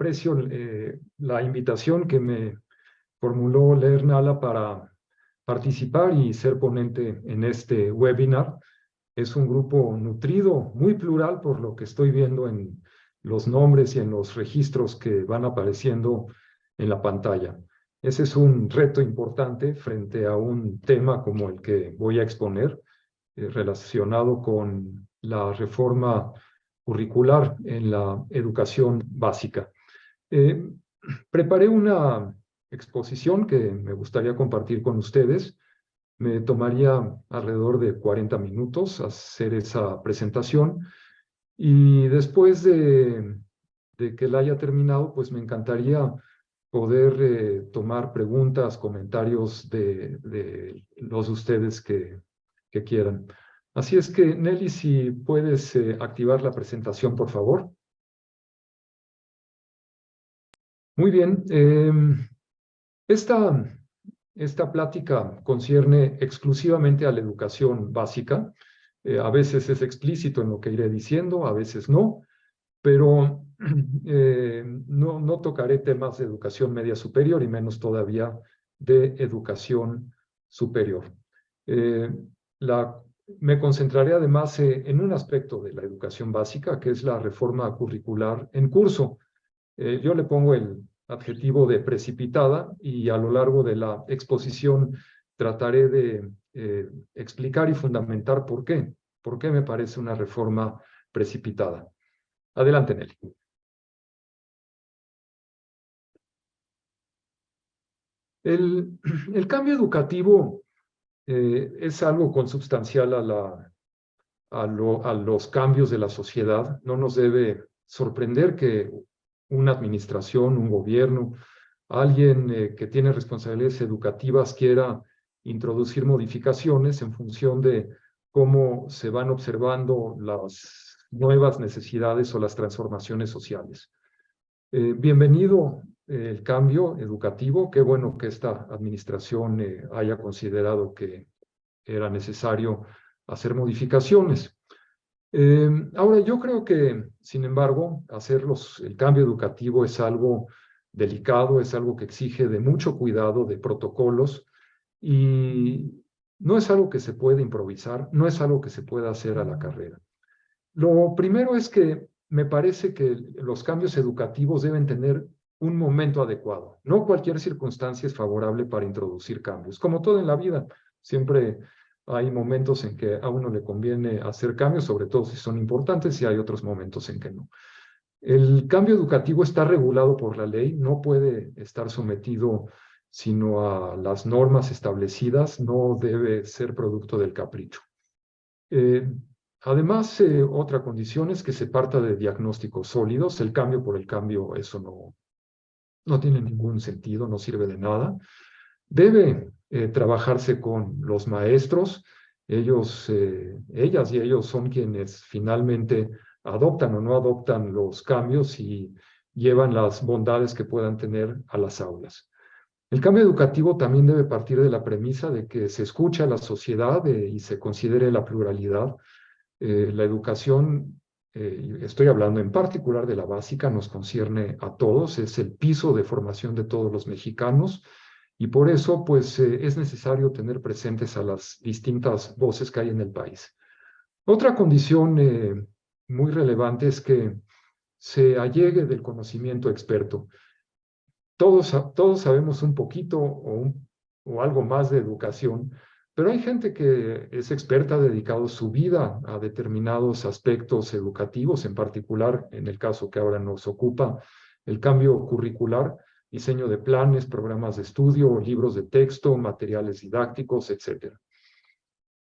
aprecio la invitación que me formuló Leer Nala para participar y ser ponente en este webinar. Es un grupo nutrido, muy plural, por lo que estoy viendo en los nombres y en los registros que van apareciendo en la pantalla. Ese es un reto importante frente a un tema como el que voy a exponer, relacionado con la reforma curricular en la educación básica. Eh, Preparé una exposición que me gustaría compartir con ustedes. Me tomaría alrededor de 40 minutos hacer esa presentación y después de que la haya terminado, pues me encantaría poder tomar preguntas, comentarios de los de ustedes que quieran. Así es que, Nelly, si puedes activar la presentación, por favor. Muy bien. Esta plática concierne exclusivamente a la educación básica. A veces es explícito en lo que iré diciendo, a veces no, pero no tocaré temas de educación media superior y menos todavía de educación superior. Eh, la, Me concentraré además en un aspecto de la educación básica, que es la reforma curricular en curso. Yo le pongo el adjetivo de precipitada y a lo largo de la exposición trataré de explicar y fundamentar por qué me parece una reforma precipitada. Adelante, Nelly. El cambio educativo es algo consubstancial a los cambios de la sociedad. No nos debe sorprender que una administración, un gobierno, alguien que tiene responsabilidades educativas quiera introducir modificaciones en función de cómo se van observando las nuevas necesidades o las transformaciones sociales. Bienvenido el cambio educativo. Qué bueno que esta administración haya considerado que era necesario hacer modificaciones. Ahora, yo creo que, sin embargo, el cambio educativo es algo delicado, es algo que exige de mucho cuidado, de protocolos, y no es algo que se puede improvisar, no es algo que se pueda hacer a la carrera. Lo primero es que me parece que los cambios educativos deben tener un momento adecuado. No cualquier circunstancia es favorable para introducir cambios. Como todo en la vida, siempre hay momentos en que a uno le conviene hacer cambios, sobre todo si son importantes, y hay otros momentos en que no. El cambio educativo está regulado por la ley, no puede estar sometido sino a las normas establecidas, no debe ser producto del capricho. Además, otra condición es que se parta de diagnósticos sólidos. El cambio por el cambio, eso no tiene ningún sentido, no sirve de nada. Debe trabajarse con los maestros. Ellas y ellos son quienes finalmente adoptan o no adoptan los cambios y llevan las bondades que puedan tener a las aulas. El cambio educativo también debe partir de la premisa de que se escuche a la sociedad y se considere la pluralidad. La educación, estoy hablando en particular de la básica, nos concierne a todos, es el piso de formación de todos los mexicanos y por eso pues es necesario tener presentes a las distintas voces que hay en el país. Otra condición muy relevante es que se allegue del conocimiento experto. Todos sabemos un poquito o algo más de educación, pero hay gente que es experta, ha dedicado su vida a determinados aspectos educativos, en particular, en el caso que ahora nos ocupa, el cambio curricular, diseño de planes, programas de estudio, libros de texto, materiales didácticos, etc.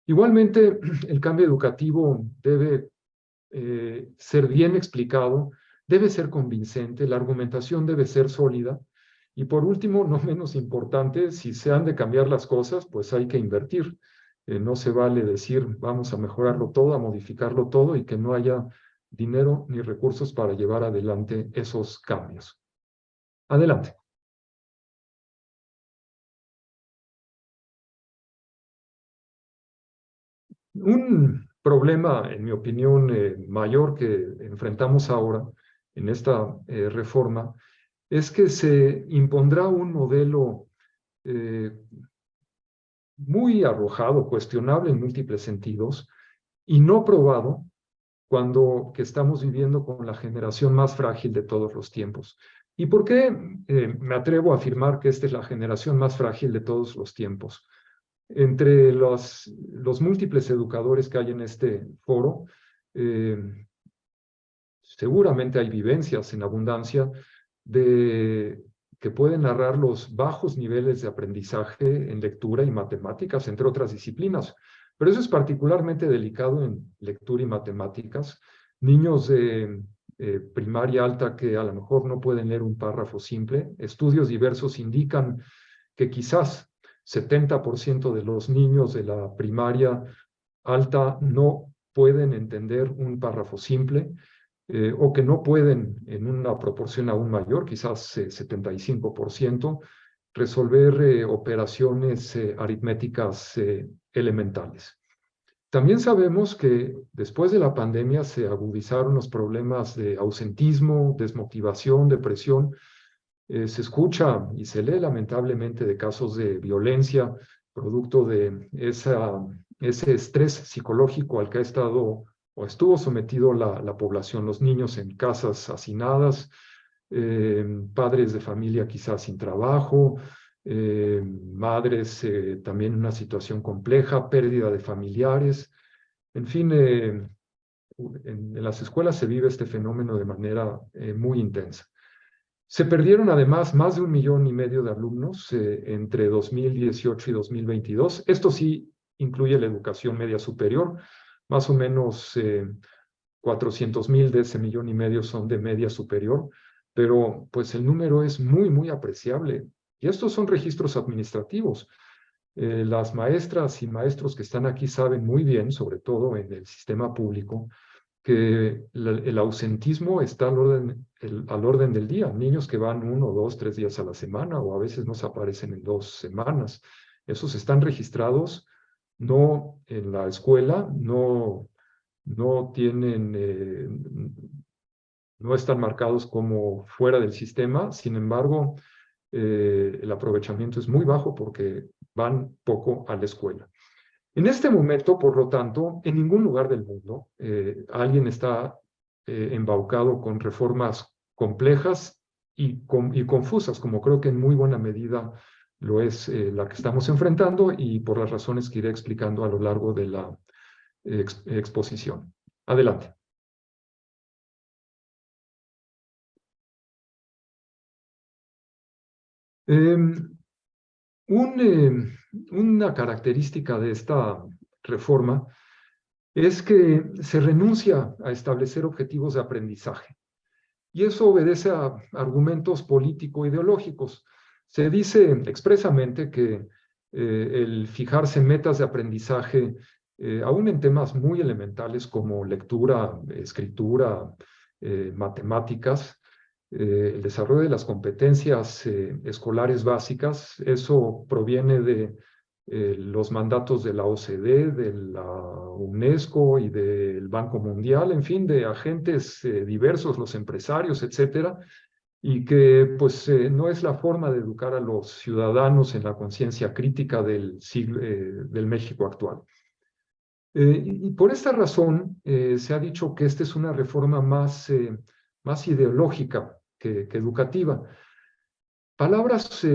Igualmente, el cambio educativo debe ser bien explicado, debe ser convincente, la argumentación debe ser sólida. Y por último, no menos importante, si se han de cambiar las cosas, pues hay que invertir. No se vale decir vamos a mejorarlo todo, a modificarlo todo y que no haya dinero ni recursos para llevar adelante esos cambios. Adelante. Un problema, en mi opinión, mayor que enfrentamos ahora en esta reforma es que se impondrá un modelo eh, muy arrojado, cuestionable en múltiples sentidos y no probado cuando que estamos viviendo con la generación más frágil de todos los tiempos. ¿Y por qué me atrevo a afirmar que esta es la generación más frágil de todos los tiempos? Entre los múltiples educadores que hay en este foro, eh, seguramente hay vivencias en abundancia de que pueden narrar los bajos niveles de aprendizaje en lectura y matemáticas, entre otras disciplinas. Pero eso es particularmente delicado en lectura y matemáticas. Niños de primaria alta que a lo mejor no pueden leer un párrafo simple. Estudios diversos indican que quizás 70% de los niños de la primaria alta no pueden entender un párrafo simple o que no pueden en una proporción aún mayor, quizás 75%, resolver operaciones aritméticas elementales. También sabemos que después de la pandemia se agudizaron los problemas de ausentismo, desmotivación, depresión. Se escucha y se lee lamentablemente de casos de violencia producto de ese estrés psicológico al que ha estado o estuvo sometido la población, los niños en casas hacinadas, padres de familia quizás sin trabajo, madres también en una situación compleja, pérdida de familiares, en fin, en las escuelas se vive este fenómeno de manera muy intensa. Se perdieron además más de 1,5 millones de alumnos entre 2018 y 2022. Esto sí incluye la educación media superior. Más o menos 400,000 de ese 1,5 millones son de media superior, pero pues el número es muy, muy apreciable. Y estos son registros administrativos. Las maestras y maestros que están aquí saben muy bien, sobre todo en el sistema público, que el ausentismo está al orden del día. Niños que van 1, 2, 3 días a la semana o a veces no se aparecen en 2 semanas. Esos están registrados no en la escuela, no tienen, no están marcados como fuera del sistema. Sin embargo, el aprovechamiento es muy bajo porque van poco a la escuela. En este momento, por lo tanto, en ningún lugar del mundo alguien está embaucado con reformas complejas y confusas, como creo que en muy buena medida lo es la que estamos enfrentando y por las razones que iré explicando a lo largo de la exposición. Adelante. Em, una característica de esta reforma es que se renuncia a establecer objetivos de aprendizaje. Y eso obedece a argumentos político-ideológicos. Se dice expresamente que el fijarse metas de aprendizaje, aún en temas muy elementales como lectura, escritura, matemáticas, el desarrollo de las competencias escolares básicas, eso proviene de los mandatos de la OCDE, de la UNESCO y del Banco Mundial, en fin, de agentes diversos, los empresarios, etcétera, y que pues no es la forma de educar a los ciudadanos en la conciencia crítica del México actual. Y por esta razón se ha dicho que esta es una reforma más ideológica que educativa. Palabras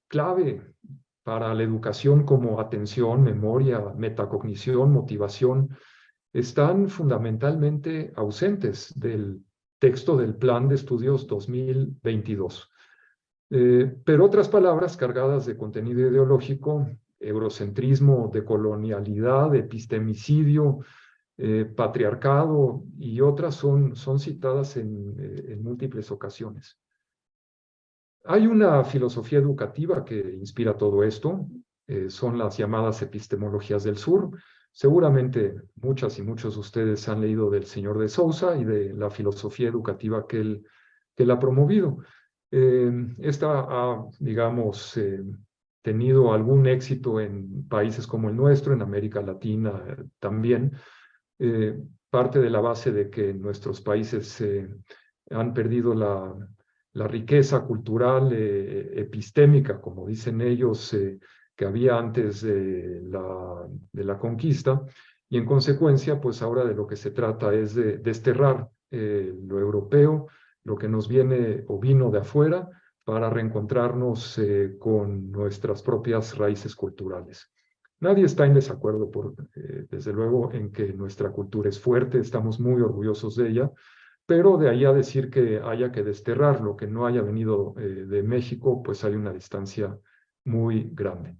clave para la educación como atención, memoria, metacognición, motivación, están fundamentalmente ausentes del texto del Plan de Estudios 2022. Pero otras palabras cargadas de contenido ideológico, eurocentrismo, decolonialidad, epistemicidio, patriarcado y otras son citadas en múltiples ocasiones. Hay una filosofía educativa que inspira todo esto, son las llamadas epistemologías del sur. Seguramente muchas y muchos de ustedes han leído del señor de Sousa y de la filosofía educativa que él ha promovido. Esta ha, digamos, tenido algún éxito en países como el nuestro, en América Latina también. Parte de la base de que nuestros países han perdido la riqueza cultural epistémica, como dicen ellos, que había antes de la conquista, y en consecuencia, pues ahora de lo que se trata es de desterrar lo europeo, lo que nos viene o vino de afuera, para reencontrarnos con nuestras propias raíces culturales. Nadie está en desacuerdo, desde luego, en que nuestra cultura es fuerte, estamos muy orgullosos de ella, pero de ahí a decir que haya que desterrar lo que no haya venido de México, pues hay una distancia muy grande.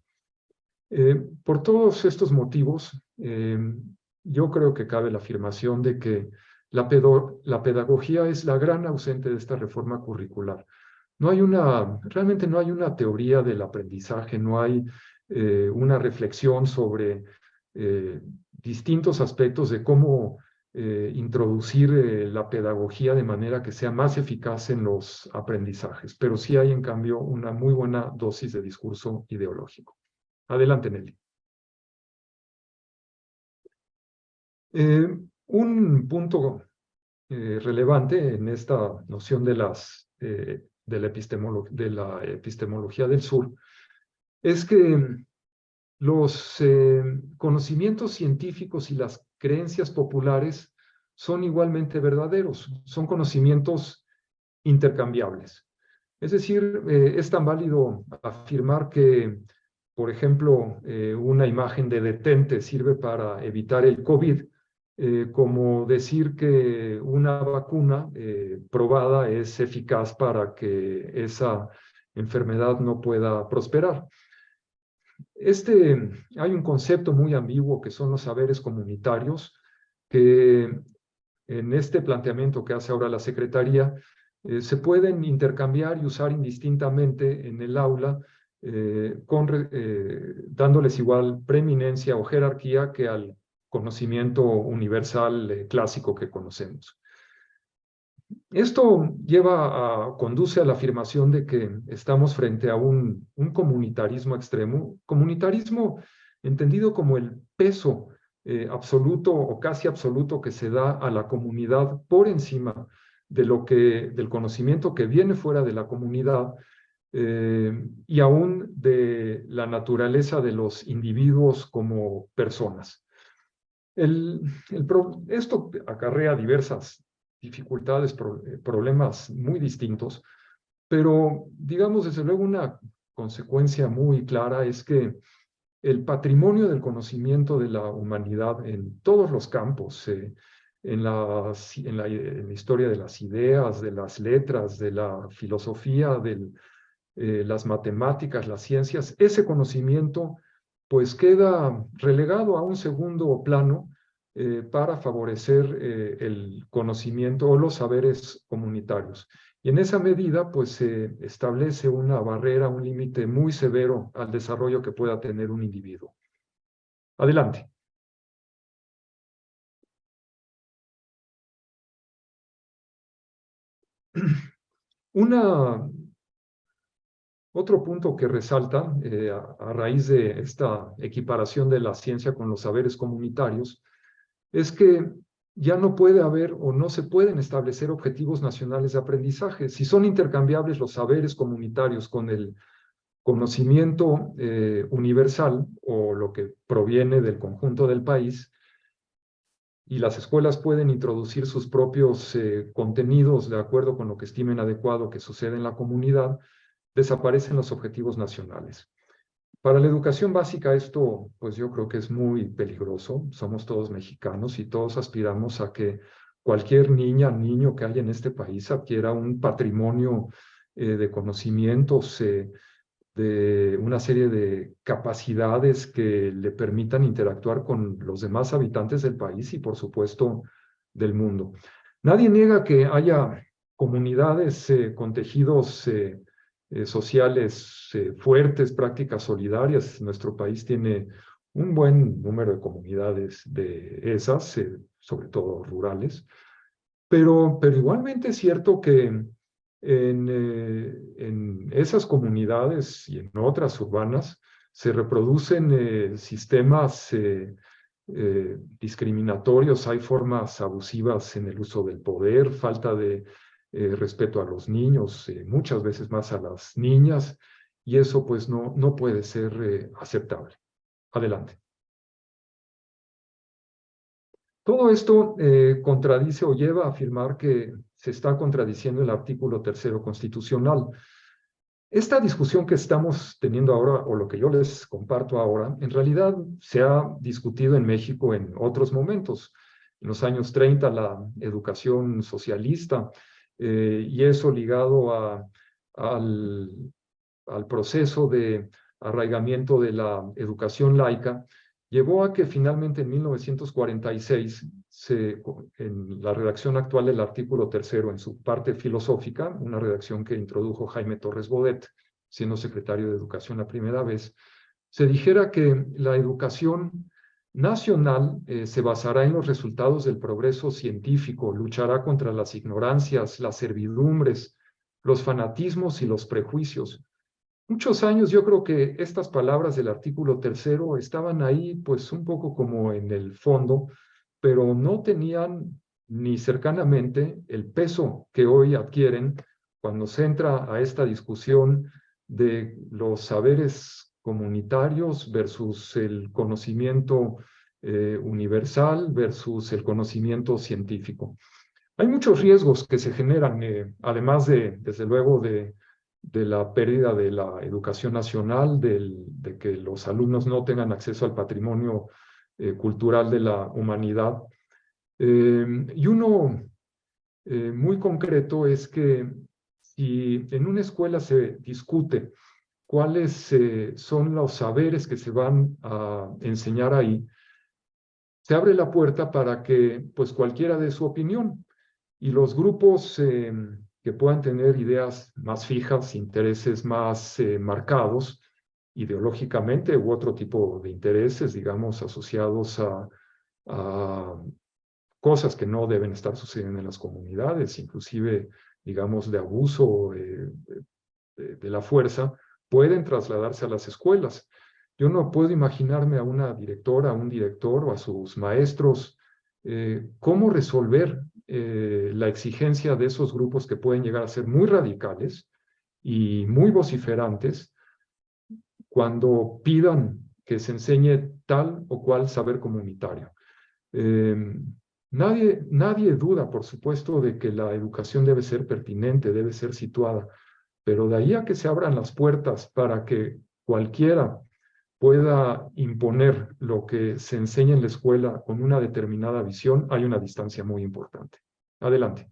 Por todos estos motivos, yo creo que cabe la afirmación de que la pedagogía es la gran ausente de esta reforma curricular. Realmente no hay una teoría del aprendizaje, no hay una reflexión sobre distintos aspectos de cómo introducir la pedagogía de manera que sea más eficaz en los aprendizajes, pero sí hay en cambio una muy buena dosis de discurso ideológico. Adelante, Nelly. Un punto relevante en esta noción de la epistemología del sur es que los conocimientos científicos y las creencias populares son igualmente verdaderos, son conocimientos intercambiables. Es decir, es tan válido afirmar que, por ejemplo, una imagen de detente sirve para evitar el COVID, como decir que una vacuna probada es eficaz para que esa enfermedad no pueda prosperar. Hay un concepto muy ambiguo que son los saberes comunitarios, que en este planteamiento que hace ahora la Secretaría, se pueden intercambiar y usar indistintamente en el aula, dándoles igual preeminencia o jerarquía que al conocimiento universal clásico que conocemos. Esto conduce a la afirmación de que estamos frente a un comunitarismo extremo, comunitarismo entendido como el peso absoluto o casi absoluto que se da a la comunidad por encima del conocimiento que viene fuera de la comunidad, y aún de la naturaleza de los individuos como personas. Esto acarrea diversas dificultades, problemas muy distintos, pero digamos desde luego una consecuencia muy clara es que el patrimonio del conocimiento de la humanidad en todos los campos, en la historia de las ideas, de las letras, de la filosofía, de las matemáticas, las ciencias, ese conocimiento pues queda relegado a un segundo plano para favorecer el conocimiento o los saberes comunitarios. Y en esa medida, pues se establece una barrera, un límite muy severo al desarrollo que pueda tener un individuo. Adelante. Otro punto que resalta a raíz de esta equiparación de la ciencia con los saberes comunitarios es que ya no puede haber o no se pueden establecer objetivos nacionales de aprendizaje. Si son intercambiables los saberes comunitarios con el conocimiento universal o lo que proviene del conjunto del país, y las escuelas pueden introducir sus propios contenidos de acuerdo con lo que estimen adecuado que sucede en la comunidad, desaparecen los objetivos nacionales. Para la educación básica esto, pues yo creo que es muy peligroso. Somos todos mexicanos y todos aspiramos a que cualquier niña, niño que haya en este país adquiera un patrimonio de conocimientos, de una serie de capacidades que le permitan interactuar con los demás habitantes del país y, por supuesto, del mundo. Nadie niega que haya comunidades con tejidos sociales fuertes, prácticas solidarias. Nuestro país tiene un buen número de comunidades de esas, sobre todo rurales, pero igualmente es cierto que en esas comunidades y en otras urbanas se reproducen sistemas discriminatorios, hay formas abusivas en el uso del poder, falta de respeto a los niños, muchas veces más a las niñas, y eso pues no puede ser aceptable. Adelante. Todo esto contradice o lleva a afirmar que se está contradiciendo el artículo 3º constitucional. Esta discusión que estamos teniendo ahora, o lo que yo les comparto ahora, en realidad se ha discutido en México en otros momentos. En los años 30, la educación socialista, y eso ligado al, al proceso de arraigamiento de la educación laica, llevó a que finalmente en 1946, en la redacción actual del artículo 3º, en su parte filosófica, una redacción que introdujo Jaime Torres Bodet, siendo secretario de Educación la primera vez, se dijera que la educación nacional se basará en los resultados del progreso científico, luchará contra las ignorancias, las servidumbres, los fanatismos y los prejuicios. Muchos años yo creo que estas palabras del artículo 3º estaban ahí pues un poco como en el fondo, pero no tenían ni cercanamente el peso que hoy adquieren cuando se entra a esta discusión de los saberes comunitarios versus el conocimiento universal versus el conocimiento científico. Hay muchos riesgos que se generan, además desde luego, de la pérdida de la educación nacional, de que los alumnos no tengan acceso al patrimonio cultural de la humanidad. Y uno muy concreto es que si en una escuela se discute cuáles son los saberes que se van a enseñar ahí, se abre la puerta para que pues cualquiera dé su opinión. Y los grupos que puedan tener ideas más fijas, intereses más marcados, ideológicamente u otro tipo de intereses, digamos, asociados a cosas que no deben estar sucediendo en las comunidades, inclusive, digamos, de abuso de la fuerza, pueden trasladarse a las escuelas. Yo no puedo imaginarme a una directora, a un director o a sus maestros cómo resolver la exigencia de esos grupos que pueden llegar a ser muy radicales y muy vociferantes cuando pidan que se enseñe tal o cual saber comunitario. Nadie duda, por supuesto, de que la educación debe ser pertinente, debe ser situada, pero de ahí a que se abran las puertas para que cualquiera pueda imponer lo que se enseña en la escuela con una determinada visión, hay una distancia muy importante. Adelante.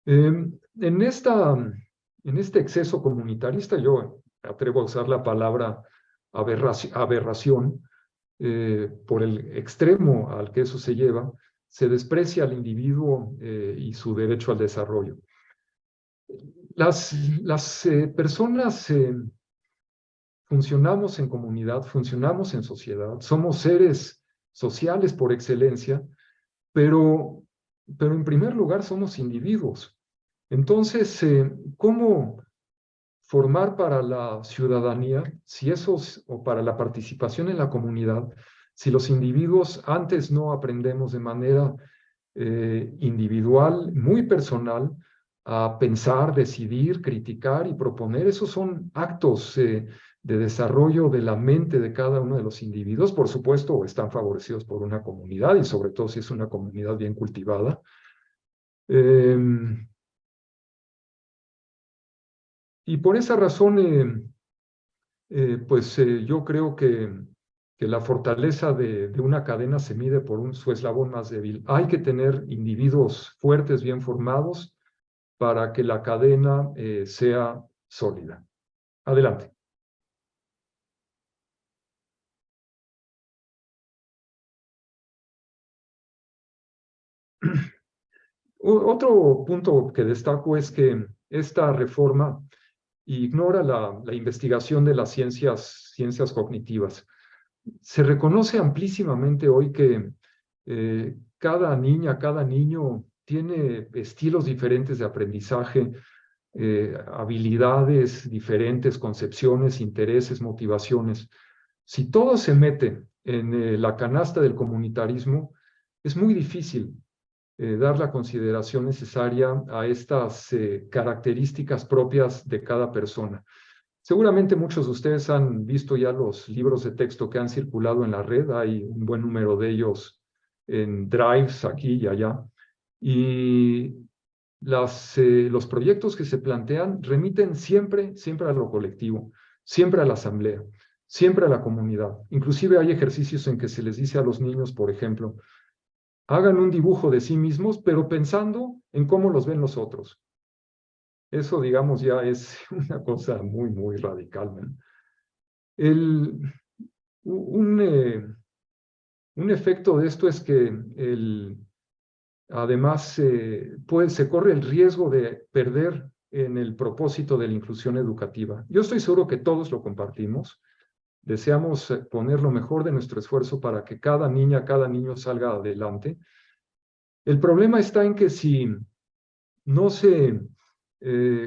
En este exceso comunitarista, yo me atrevo a usar la palabra aberración, por el extremo al que eso se lleva, se desprecia al individuo y su derecho al desarrollo. Las personas funcionamos en comunidad, funcionamos en sociedad, somos seres sociales por excelencia, pero en primer lugar somos individuos. Entonces, ¿cómo formar para la ciudadanía, o para la participación en la comunidad, si los individuos antes no aprendemos de manera individual, muy personal, a pensar, decidir, criticar y proponer? Esos son actos de desarrollo de la mente de cada uno de los individuos. Por supuesto, están favorecidos por una comunidad y sobre todo si es una comunidad bien cultivada. Y por esa razón, yo creo que la fortaleza de una cadena se mide por su eslabón más débil. Hay que tener individuos fuertes, bien formados, para que la cadena sea sólida. Adelante. Otro punto que destaco es que esta reforma ignora la investigación de las ciencias cognitivas. Se reconoce amplísimamente hoy que cada niña, cada niño tiene estilos diferentes de aprendizaje, habilidades diferentes, concepciones, intereses, motivaciones. Si todo se mete en la canasta del comunitarismo, es muy difícil dar la consideración necesaria a estas características propias de cada persona. Seguramente muchos de ustedes han visto ya los libros de texto que han circulado en la red. Hay un buen número de ellos en drives aquí y allá. Y los proyectos que se plantean remiten siempre a lo colectivo, siempre a la asamblea, siempre a la comunidad. Inclusive hay ejercicios en que se les dice a los niños, por ejemplo, hagan un dibujo de sí mismos, pero pensando en cómo los ven los otros. Eso, digamos, ya es una cosa muy radical, ¿no? Un efecto de esto es que además se corre el riesgo de perder en el propósito de la inclusión educativa. Yo estoy seguro que todos lo compartimos. Deseamos poner lo mejor de nuestro esfuerzo para que cada niña, cada niño salga adelante. El problema está en que si no se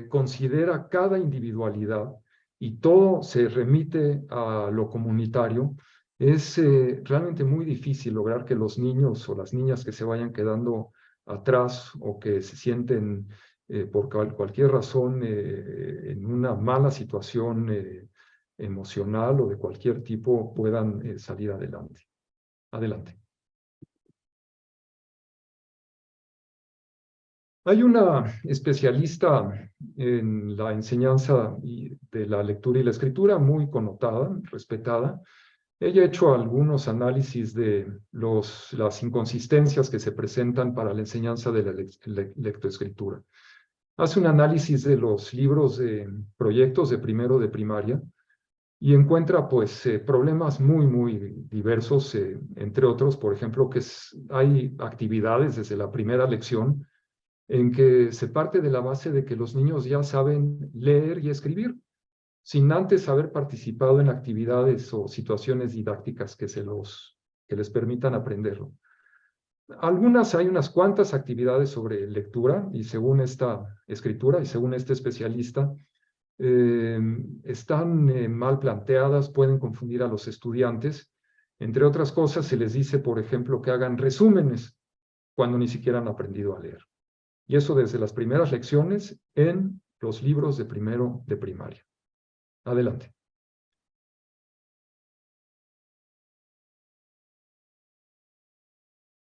considera cada individualidad y todo se remite a lo comunitario, es realmente muy difícil lograr que los niños o las niñas que se vayan quedando atrás o que se sienten por cualquier razón en una mala situación emocional o de cualquier tipo puedan salir adelante. Adelante. Hay una especialista en la enseñanza de la lectura y la escritura muy connotada, respetada. Ella ha hecho algunos análisis de las inconsistencias que se presentan para la enseñanza de la lectoescritura. Hace un análisis de los libros de proyectos de primero de primaria y encuentra pues problemas muy diversos, entre otros, por ejemplo, que hay actividades desde la primera lección en que se parte de la base de que los niños ya saben leer y escribir, sin antes haber participado en actividades o situaciones didácticas que les permitan aprenderlo. Hay unas cuantas actividades sobre lectura y según esta escritura y según este especialista, están mal planteadas, pueden confundir a los estudiantes. Entre otras cosas, se les dice, por ejemplo, que hagan resúmenes cuando ni siquiera han aprendido a leer. Y eso desde las primeras lecciones en los libros de primero de primaria. Adelante.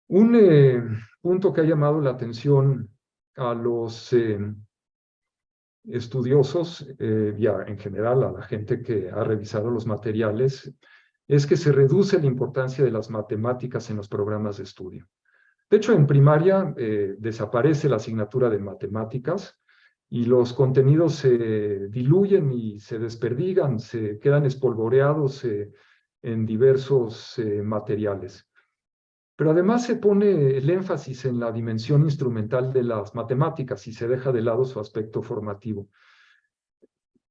Un punto que ha llamado la atención a los estudiosos y en general a la gente que ha revisado los materiales es que se reduce la importancia de las matemáticas en los programas de estudio. De hecho, en primaria desaparece la asignatura de matemáticas y los contenidos se diluyen y se desperdigan, se quedan espolvoreados en diversos materiales. Pero además se pone el énfasis en la dimensión instrumental de las matemáticas y se deja de lado su aspecto formativo.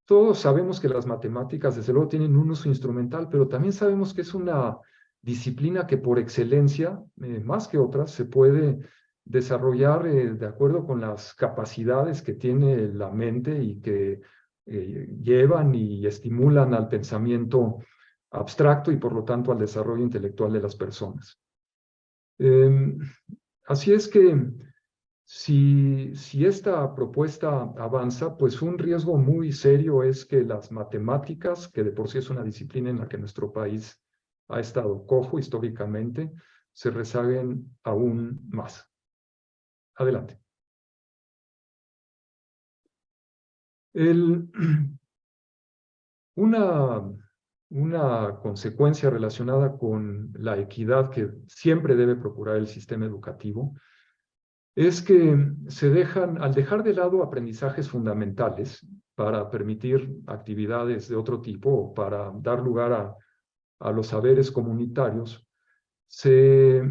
Todos sabemos que las matemáticas, desde luego, tienen un uso instrumental, pero también sabemos que es una disciplina que por excelencia, más que otras, se puede desarrollar de acuerdo con las capacidades que tiene la mente y que llevan y estimulan al pensamiento abstracto y por lo tanto al desarrollo intelectual de las personas. Así es que si esta propuesta avanza, pues un riesgo muy serio es que las matemáticas, que de por sí es una disciplina en la que nuestro país ha estado cojo históricamente, se rezaguen aún más. Adelante. Una consecuencia relacionada con la equidad que siempre debe procurar el sistema educativo es que al dejar de lado aprendizajes fundamentales para permitir actividades de otro tipo o para dar lugar a los saberes comunitarios, se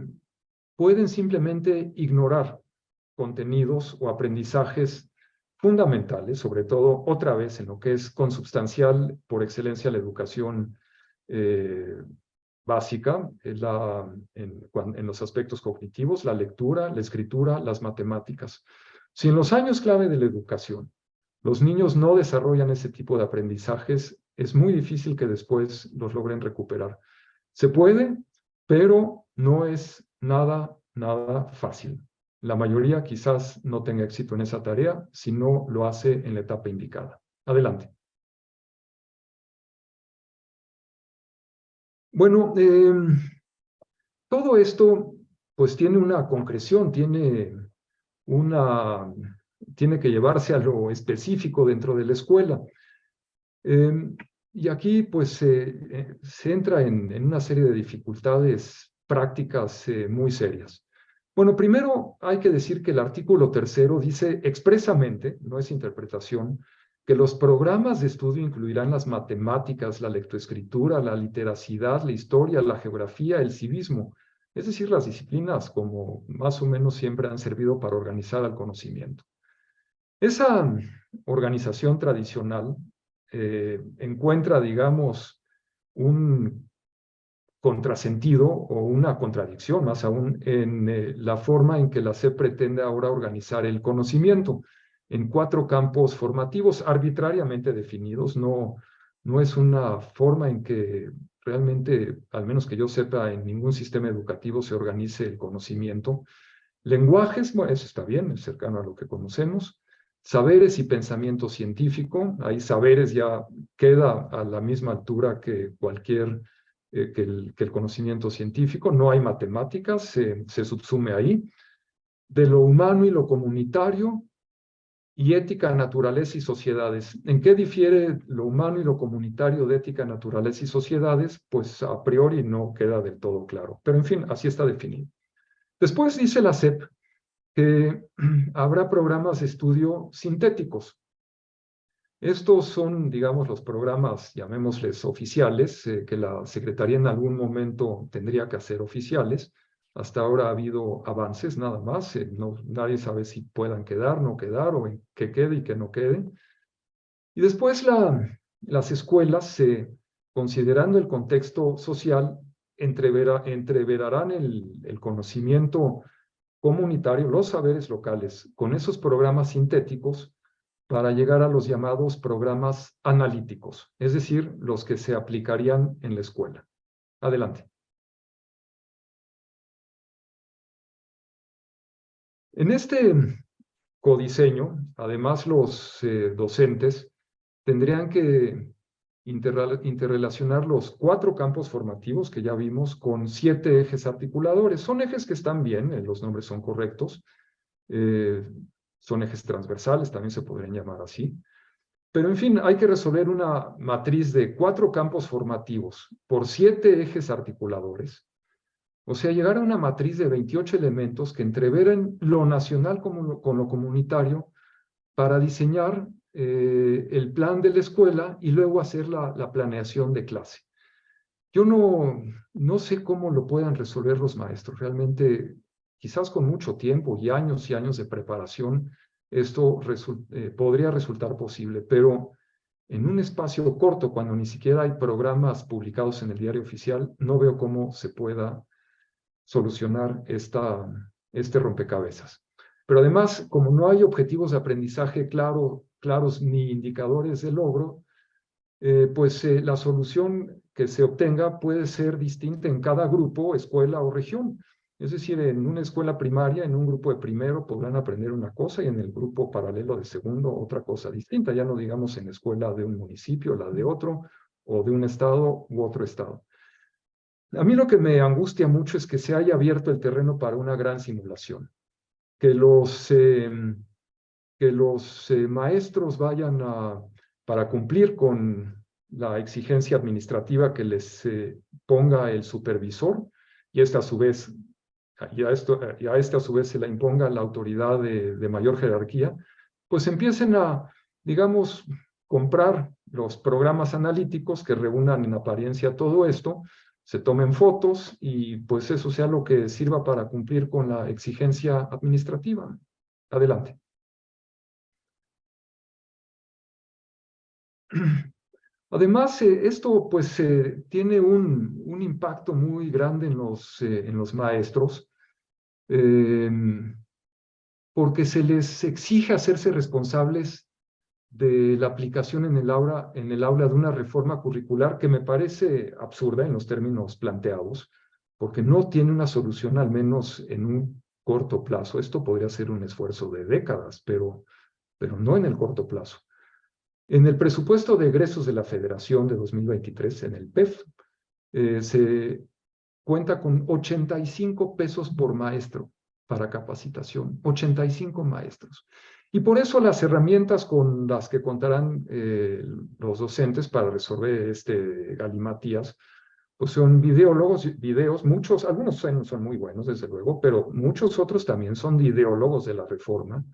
pueden simplemente ignorar contenidos o aprendizajes fundamentales, sobre todo otra vez en lo que es consubstancial por excelencia la educación básica, en los aspectos cognitivos, la lectura, la escritura, las matemáticas. Si en los años clave de la educación los niños no desarrollan ese tipo de aprendizajes, es muy difícil que después los logren recuperar. Se puede, pero no es nada fácil. La mayoría quizás no tenga éxito en esa tarea si no lo hace en la etapa indicada. Adelante. Bueno, todo esto pues tiene una concreción, una, tiene que llevarse a lo específico dentro de la escuela. Y aquí pues se entra en una serie de dificultades prácticas muy serias. Bueno, primero hay que decir que el artículo 3º dice expresamente, no es interpretación, que los programas de estudio incluirán las matemáticas, la lectoescritura, la literacidad, la historia, la geografía, el civismo, es decir, las disciplinas como más o menos siempre han servido para organizar el conocimiento. Esa organización tradicional encuentra, digamos, un contrasentido o una contradicción, más aún, en la forma en que la SEP pretende ahora organizar el conocimiento en 4 campos formativos arbitrariamente definidos. No es una forma en que realmente, al menos que yo sepa, en ningún sistema educativo se organice el conocimiento. Lenguajes, bueno, eso está bien, es cercano a lo que conocemos. Saberes y pensamiento científico, ahí saberes ya queda a la misma altura que cualquier, que el conocimiento científico, no hay matemáticas, se subsume ahí. De lo humano y lo comunitario, y ética, naturaleza y sociedades. ¿En qué difiere lo humano y lo comunitario de ética, naturaleza y sociedades? Pues a priori no queda del todo claro, pero en fin, así está definido. Después dice la SEP que habrá programas de estudio sintéticos. Estos son, digamos, los programas, llamémosles oficiales, que la Secretaría en algún momento tendría que hacer oficiales. Hasta ahora ha habido avances nada más. Nadie sabe si puedan quedar, no quedar, o en que quede y que no quede. Y después las escuelas, considerando el contexto social, entreverarán el conocimiento comunitario, los saberes locales, con esos programas sintéticos para llegar a los llamados programas analíticos, es decir, los que se aplicarían en la escuela. Adelante. En este codiseño, además los docentes tendrían que interrelacionar los 4 campos formativos que ya vimos con 7 ejes articuladores. Son ejes que están bien, los nombres son correctos, son ejes transversales, también se podrían llamar así. Pero en fin, hay que resolver una matriz de 4 campos formativos por 7 ejes articuladores. O sea, llegar a una matriz de 28 elementos que entreveren lo nacional con lo comunitario para diseñar el plan de la escuela y luego hacer la planeación de clase. Yo no sé cómo lo puedan resolver los maestros. Realmente, quizás con mucho tiempo y años de preparación, esto podría resultar posible, pero en un espacio corto, cuando ni siquiera hay programas publicados en el diario oficial, no veo cómo se pueda solucionar este rompecabezas. Pero además, como no hay objetivos de aprendizaje claros ni indicadores de logro, pues la solución que se obtenga puede ser distinta en cada grupo, escuela o región. Es decir, en una escuela primaria, en un grupo de primero podrán aprender una cosa y en el grupo paralelo de segundo otra cosa distinta. Ya no digamos en la escuela de un municipio, la de otro, o de un estado u otro estado. A mí lo que me angustia mucho es que se haya abierto el terreno para una gran simulación, que los maestros vayan para cumplir con la exigencia administrativa que les ponga el supervisor, y esta a su vez, y a este a su vez se la imponga la autoridad de mayor jerarquía, pues empiecen a, digamos, comprar los programas analíticos que reúnan en apariencia todo esto, se tomen fotos y pues eso sea lo que sirva para cumplir con la exigencia administrativa. Adelante. Además, esto pues tiene un impacto muy grande en los maestros, eh, porque se les exige hacerse responsables de la aplicación en el aula de una reforma curricular que me parece absurda en los términos planteados, porque no tiene una solución, al menos en un corto plazo. Esto podría ser un esfuerzo de décadas, pero no en el corto plazo. En el presupuesto de egresos de la Federación de 2023, en el PEF, se cuenta con 85 pesos por maestro para capacitación, 85 maestros. Y por eso las herramientas con las que contarán los docentes para resolver este galimatías, pues son videos, muchos, algunos son muy buenos, desde luego, pero muchos otros también son ideólogos de la reforma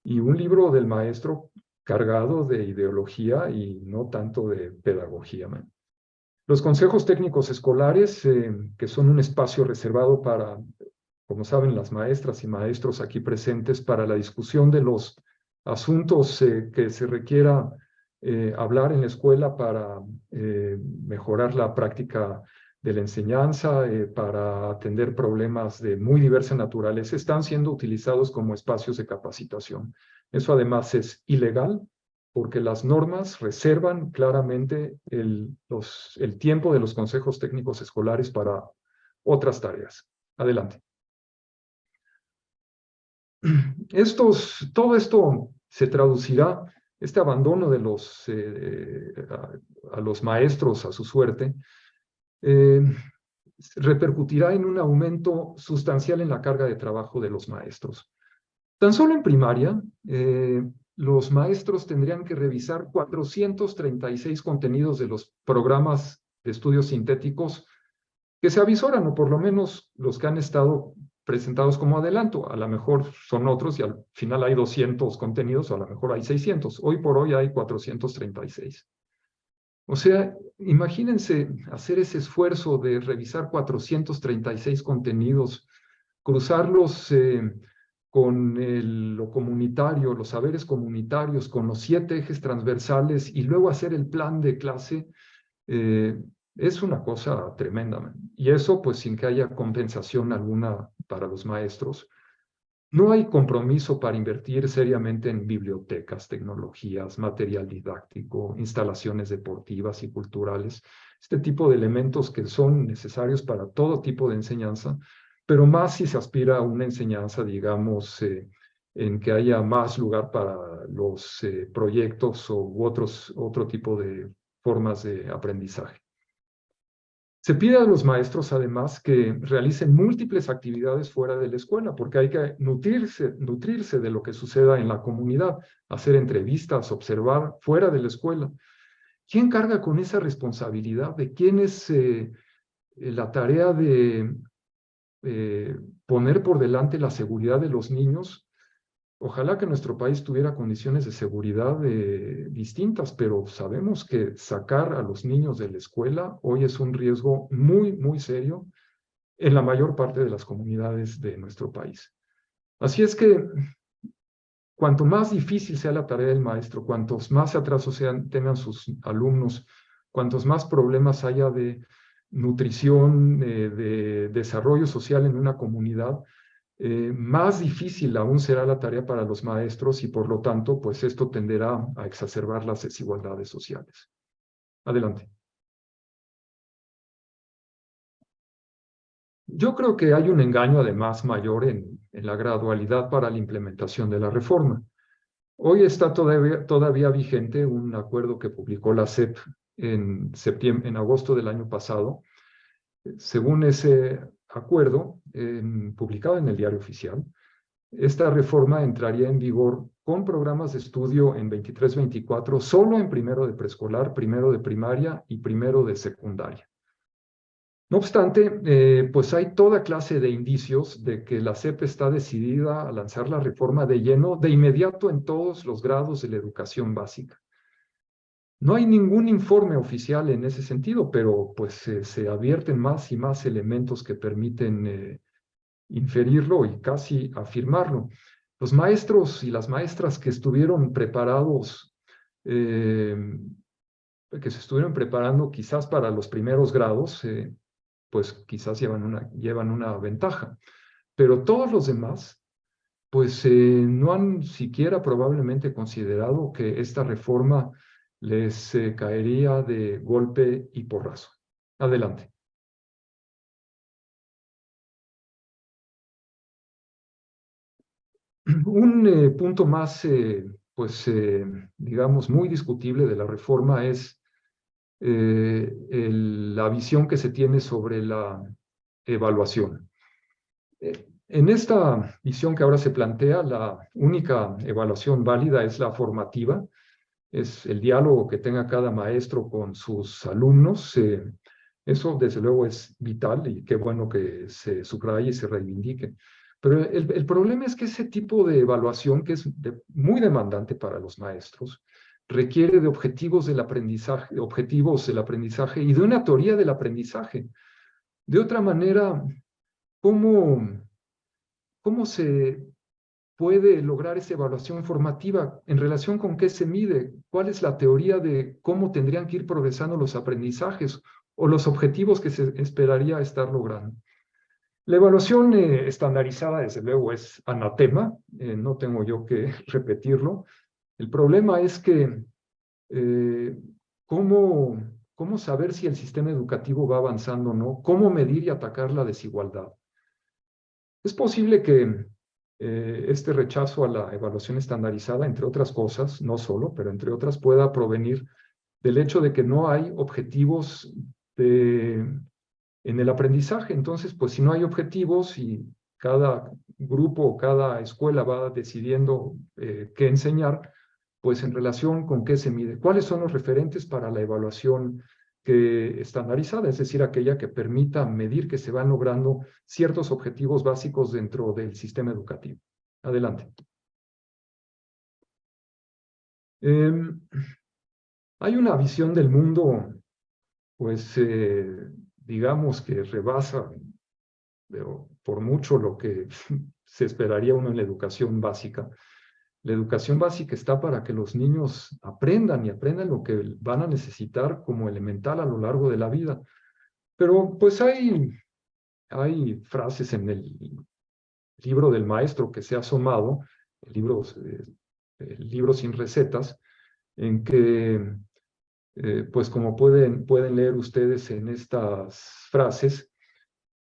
y un libro del maestro cargado de ideología y no tanto de pedagogía. Man. Los consejos técnicos escolares, que son un espacio reservado para, como saben, las maestras y maestros aquí presentes, para la discusión de los asuntos que se requiera hablar en la escuela para mejorar la práctica de la enseñanza, para atender problemas de muy diversa naturaleza, están siendo utilizados como espacios de capacitación. Eso además es ilegal porque las normas reservan claramente el tiempo de los consejos técnicos escolares para otras tareas. Adelante. Todo esto se traducirá, este abandono de a los maestros a su suerte, eh, repercutirá en un aumento sustancial en la carga de trabajo de los maestros. Tan solo en primaria, los maestros tendrían que revisar 436 contenidos de los programas de estudios sintéticos que se avisoran, o por lo menos los que han estado presentados como adelanto. A lo mejor son otros y al final hay 200 contenidos, o a lo mejor hay 600. Hoy por hoy hay 436. O sea, imagínense hacer ese esfuerzo de revisar 436 contenidos, cruzarlos con lo comunitario, los saberes comunitarios, con los 7 ejes transversales y luego hacer el plan de clase, es una cosa tremenda. Y eso pues sin que haya compensación alguna para los maestros. No hay compromiso para invertir seriamente en bibliotecas, tecnologías, material didáctico, instalaciones deportivas y culturales, este tipo de elementos que son necesarios para todo tipo de enseñanza, pero más si se aspira a una enseñanza, digamos, en que haya más lugar para los proyectos u otro tipo de formas de aprendizaje. Se pide a los maestros, además, que realicen múltiples actividades fuera de la escuela, porque hay que nutrirse de lo que suceda en la comunidad, hacer entrevistas, observar fuera de la escuela. ¿Quién carga con esa responsabilidad? ¿De quién es la tarea de poner por delante la seguridad de los niños? Ojalá que nuestro país tuviera condiciones de seguridad distintas, pero sabemos que sacar a los niños de la escuela hoy es un riesgo muy, muy serio en la mayor parte de las comunidades de nuestro país. Así es que cuanto más difícil sea la tarea del maestro, cuantos más atrasos tengan sus alumnos, cuantos más problemas haya de nutrición, de desarrollo social en una comunidad, más difícil aún será la tarea para los maestros y por lo tanto, pues esto tenderá a exacerbar las desigualdades sociales. Adelante. Yo creo que hay un engaño además mayor en la gradualidad para la implementación de la reforma. Hoy está todavía vigente un acuerdo que publicó la SEP en agosto del año pasado. Según ese acuerdo, publicado en el Diario Oficial, esta reforma entraría en vigor con programas de estudio en 23-24, solo en primero de preescolar, primero de primaria y primero de secundaria. No obstante, pues hay toda clase de indicios de que la SEP está decidida a lanzar la reforma de lleno de inmediato en todos los grados de la educación básica. No hay ningún informe oficial en ese sentido, pero pues se advierten más y más elementos que permiten inferirlo y casi afirmarlo. Los maestros y las maestras que estuvieron preparados, eh, que se estuvieron preparando quizás para los primeros grados, pues quizás llevan una ventaja. Pero todos los demás, pues no han siquiera probablemente considerado que esta reforma les caería de golpe y porrazo. Adelante. Un punto más, digamos, muy discutible de la reforma es la visión que se tiene sobre la evaluación. En esta visión que ahora se plantea, la única evaluación válida es la formativa, es el diálogo que tenga cada maestro con sus alumnos. Eso, desde luego, es vital y qué bueno que se subraye y se reivindique. Pero el problema es que ese tipo de evaluación, que es muy demandante para los maestros, requiere de objetivos del aprendizaje y de una teoría del aprendizaje. De otra manera, ¿cómo, cómo se puede lograr esa evaluación formativa? ¿En relación con qué se mide? ¿Cuál es la teoría de cómo tendrían que ir progresando los aprendizajes o los objetivos que se esperaría estar logrando? La evaluación estandarizada, desde luego, es anatema, no tengo yo que repetirlo. El problema es que eh, ¿cómo, cómo saber si el sistema educativo va avanzando o no? ¿Cómo medir y atacar la desigualdad? Es posible que este rechazo a la evaluación estandarizada, entre otras cosas, no solo, pero entre otras, pueda provenir del hecho de que no hay objetivos en el aprendizaje. Entonces, pues si no hay objetivos y cada grupo o cada escuela va decidiendo qué enseñar, pues en relación con qué se mide. ¿Cuáles son los referentes para la evaluación estandarizada? Es decir, aquella que permita medir que se van logrando ciertos objetivos básicos dentro del sistema educativo. Adelante. Hay una visión del mundo, pues, digamos que rebasa, pero por mucho lo que se esperaría uno en la educación básica. La educación básica está para que los niños aprendan y aprendan lo que van a necesitar como elemental a lo largo de la vida. Pero pues hay frases en el libro del maestro que se ha asomado, el libro sin recetas, en que, pues como pueden leer ustedes en estas frases,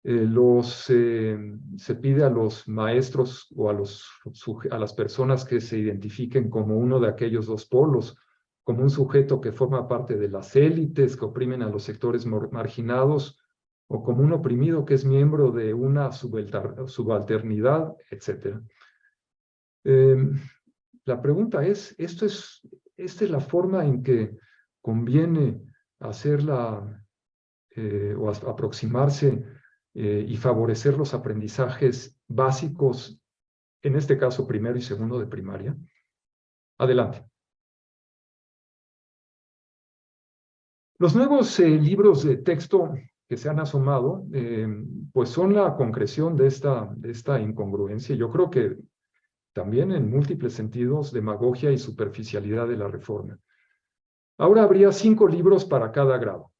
se pide a los maestros o a las personas que se identifiquen como uno de aquellos dos polos, como un sujeto que forma parte de las élites que oprimen a los sectores marginados, o como un oprimido que es miembro de una subalternidad, etc. La pregunta es, ¿esta es la forma en que conviene hacerla o aproximarse y favorecer los aprendizajes básicos, en este caso primero y segundo de primaria? Adelante. Los nuevos libros de texto que se han asomado, pues son la concreción de esta incongruencia. Yo creo que también en múltiples sentidos, demagogia y superficialidad de la reforma. Ahora habría 5 libros para cada grado.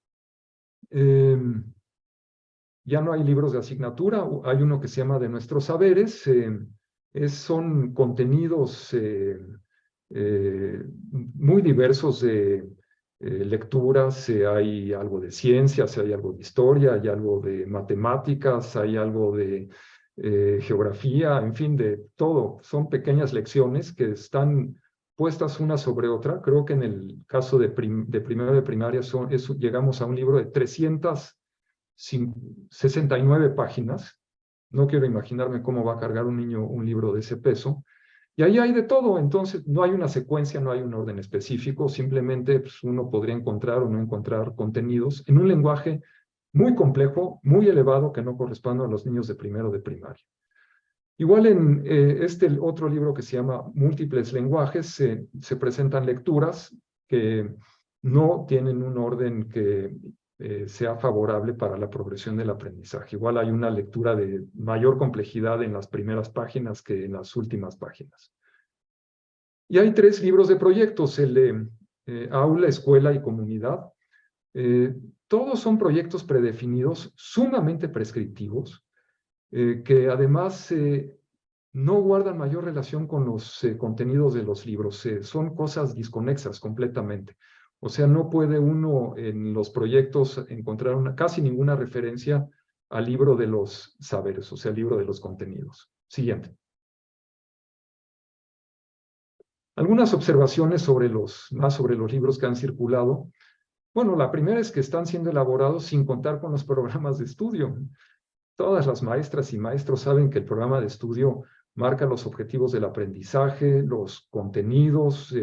Ya no hay libros de asignatura, hay uno que se llama De Nuestros Saberes, son contenidos muy diversos de lecturas, hay algo de ciencias, hay algo de historia, hay algo de matemáticas, hay algo de geografía, en fin, de todo. Son pequeñas lecciones que están puestas una sobre otra. Creo que en el caso de primero de primaria llegamos a un libro de 369 páginas. No quiero imaginarme cómo va a cargar un niño un libro de ese peso. Y ahí hay de todo, entonces no hay una secuencia, no hay un orden específico, simplemente pues, uno podría encontrar o no encontrar contenidos en un lenguaje muy complejo, muy elevado, que no corresponde a los niños de primero de primaria. Igual en este otro libro que se llama Múltiples lenguajes, se presentan lecturas que no tienen un orden que sea favorable para la progresión del aprendizaje. Igual hay una lectura de mayor complejidad en las primeras páginas que en las últimas páginas. Y hay 3 libros de proyectos, el de aula, escuela y comunidad. Todos son proyectos predefinidos, sumamente prescriptivos, que además no guardan mayor relación con los contenidos de los libros, son cosas desconexas completamente. O sea, no puede uno en los proyectos encontrar casi ninguna referencia al libro de los saberes, o sea, al libro de los contenidos. Siguiente. Algunas observaciones más sobre los libros que han circulado. Bueno, la primera es que están siendo elaborados sin contar con los programas de estudio. Todas las maestras y maestros saben que el programa de estudio marca los objetivos del aprendizaje, los contenidos,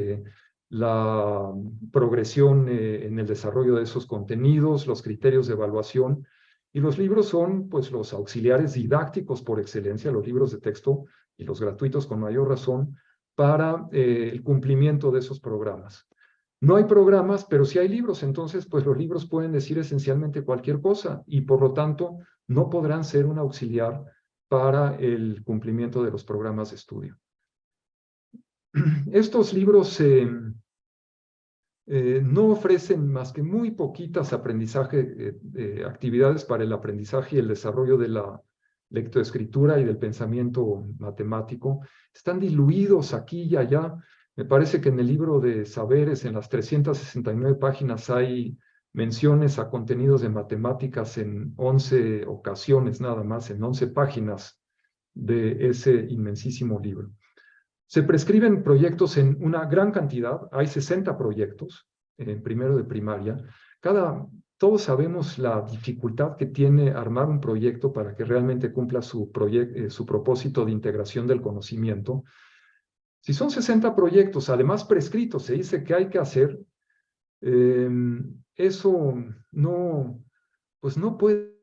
la progresión en el desarrollo de esos contenidos, los criterios de evaluación. Y los libros son, pues, los auxiliares didácticos por excelencia, los libros de texto y los gratuitos con mayor razón, para el cumplimiento de esos programas. No hay programas, pero sí hay libros, entonces pues los libros pueden decir esencialmente cualquier cosa y por lo tanto no podrán ser un auxiliar para el cumplimiento de los programas de estudio. Estos libros no ofrecen más que muy poquitas actividades para el aprendizaje y el desarrollo de la lectoescritura y del pensamiento matemático. Están diluidos aquí y allá. Me parece que en el libro de saberes, en las 369 páginas, hay menciones a contenidos de matemáticas en 11 ocasiones nada más, en 11 páginas de ese inmensísimo libro. Se prescriben proyectos en una gran cantidad, hay 60 proyectos en primero de primaria. Todos sabemos la dificultad que tiene armar un proyecto para que realmente cumpla su propósito de integración del conocimiento. Si son 60 proyectos, además prescritos, se dice que hay que hacer, eso pues no puede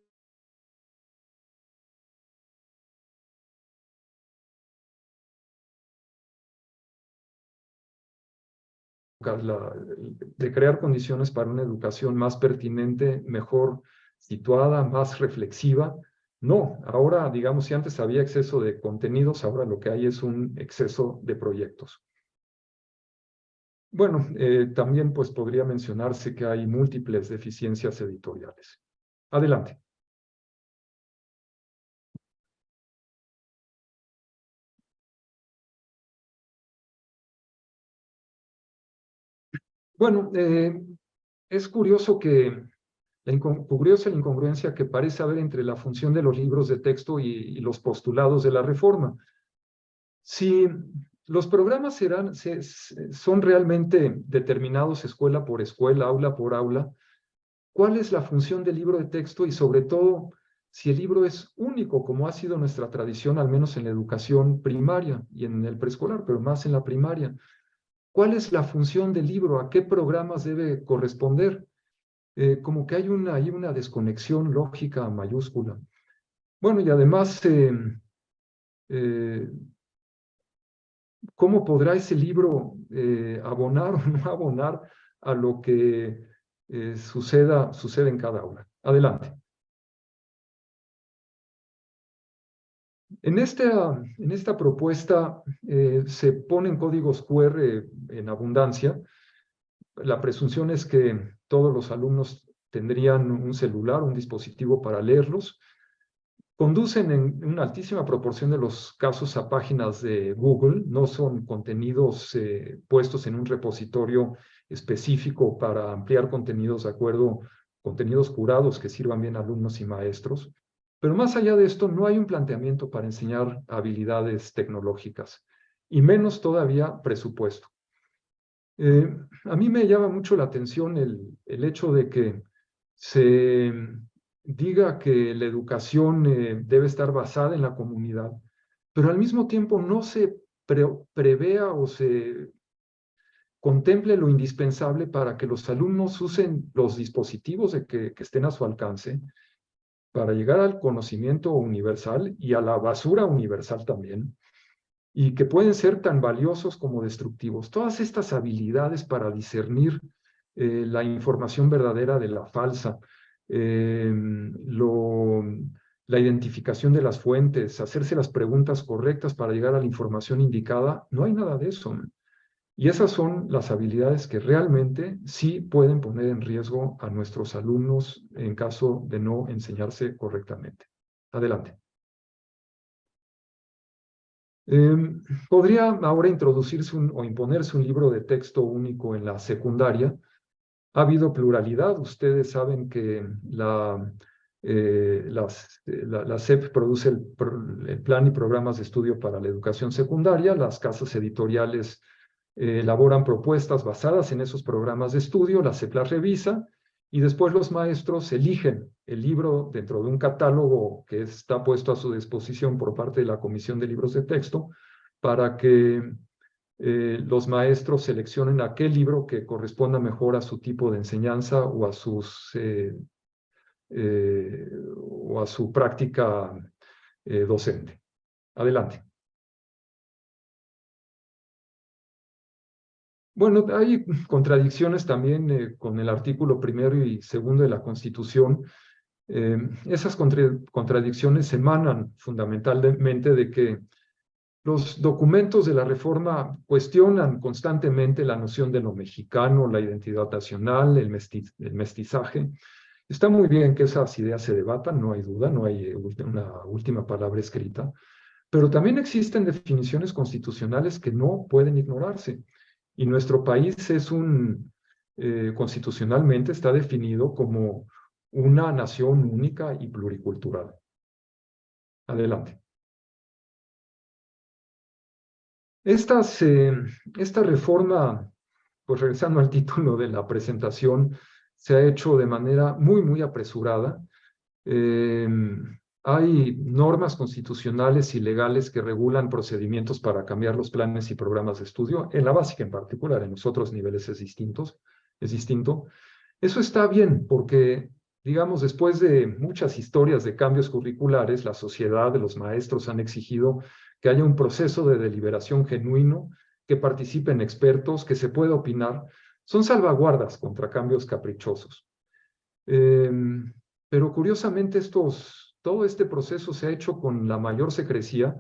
de crear condiciones para una educación más pertinente, mejor situada, más reflexiva. No, ahora, digamos, si antes había exceso de contenidos, ahora lo que hay es un exceso de proyectos. Bueno, también pues podría mencionarse que hay múltiples deficiencias editoriales. Adelante. Bueno, es curioso curiosa la incongruencia que parece haber entre la función de los libros de texto y los postulados de la reforma. Si los programas son realmente determinados escuela por escuela, aula por aula, ¿cuál es la función del libro de texto? Y sobre todo, si el libro es único, como ha sido nuestra tradición, al menos en la educación primaria y en el preescolar, pero más en la primaria. ¿Cuál es la función del libro? ¿A qué programas debe corresponder? Como que hay una desconexión lógica mayúscula. Bueno, y además, eh, ¿cómo podrá ese libro abonar o no abonar a lo que sucede en cada aula? Adelante. En esta propuesta se ponen códigos QR en abundancia. La presunción es que todos los alumnos tendrían un celular, un dispositivo para leerlos. Conducen en una altísima proporción de los casos a páginas de Google, no son contenidos puestos en un repositorio específico para ampliar contenidos de acuerdo, contenidos curados que sirvan bien a alumnos y maestros. Pero más allá de esto, no hay un planteamiento para enseñar habilidades tecnológicas, y menos todavía presupuesto. A mí me llama mucho la atención el hecho de que se diga que la educación debe estar basada en la comunidad, pero al mismo tiempo no se prevea o se contemple lo indispensable para que los alumnos usen los dispositivos que estén a su alcance para llegar al conocimiento universal y a la basura universal también, y que pueden ser tan valiosos como destructivos. Todas estas habilidades para discernir la información verdadera de la falsa, la identificación de las fuentes, hacerse las preguntas correctas para llegar a la información indicada, no hay nada de eso. Y esas son las habilidades que realmente sí pueden poner en riesgo a nuestros alumnos en caso de no enseñarse correctamente. Adelante. Podría ahora introducirse o imponerse un libro de texto único en la secundaria. Ha habido pluralidad. Ustedes saben que la SEP produce el plan y programas de estudio para la educación secundaria. Las casas editoriales elaboran propuestas basadas en esos programas de estudio, la SEP las revisa y después los maestros eligen el libro dentro de un catálogo que está puesto a su disposición por parte de la Comisión de Libros de Texto para que los maestros seleccionen aquel libro que corresponda mejor a su tipo de enseñanza o a su práctica docente. Adelante. Bueno, hay contradicciones también con el artículo 1º y 2º de la Constitución. Esas contradicciones emanan fundamentalmente de que los documentos de la reforma cuestionan constantemente la noción de lo mexicano, la identidad nacional, el mestizaje. Está muy bien que esas ideas se debatan, no hay duda, no hay una última palabra escrita, pero también existen definiciones constitucionales que no pueden ignorarse. Y nuestro país constitucionalmente está definido como una nación única y pluricultural. Adelante. Esta reforma, pues regresando al título de la presentación, se ha hecho de manera muy apresurada. Hay normas constitucionales y legales que regulan procedimientos para cambiar los planes y programas de estudio, en la básica en particular, en los otros niveles es distinto. Eso está bien porque, digamos, después de muchas historias de cambios curriculares, la sociedad, los maestros han exigido que haya un proceso de deliberación genuino, que participen expertos, que se pueda opinar. Son salvaguardas contra cambios caprichosos. Pero curiosamente todo este proceso se ha hecho con la mayor secrecía.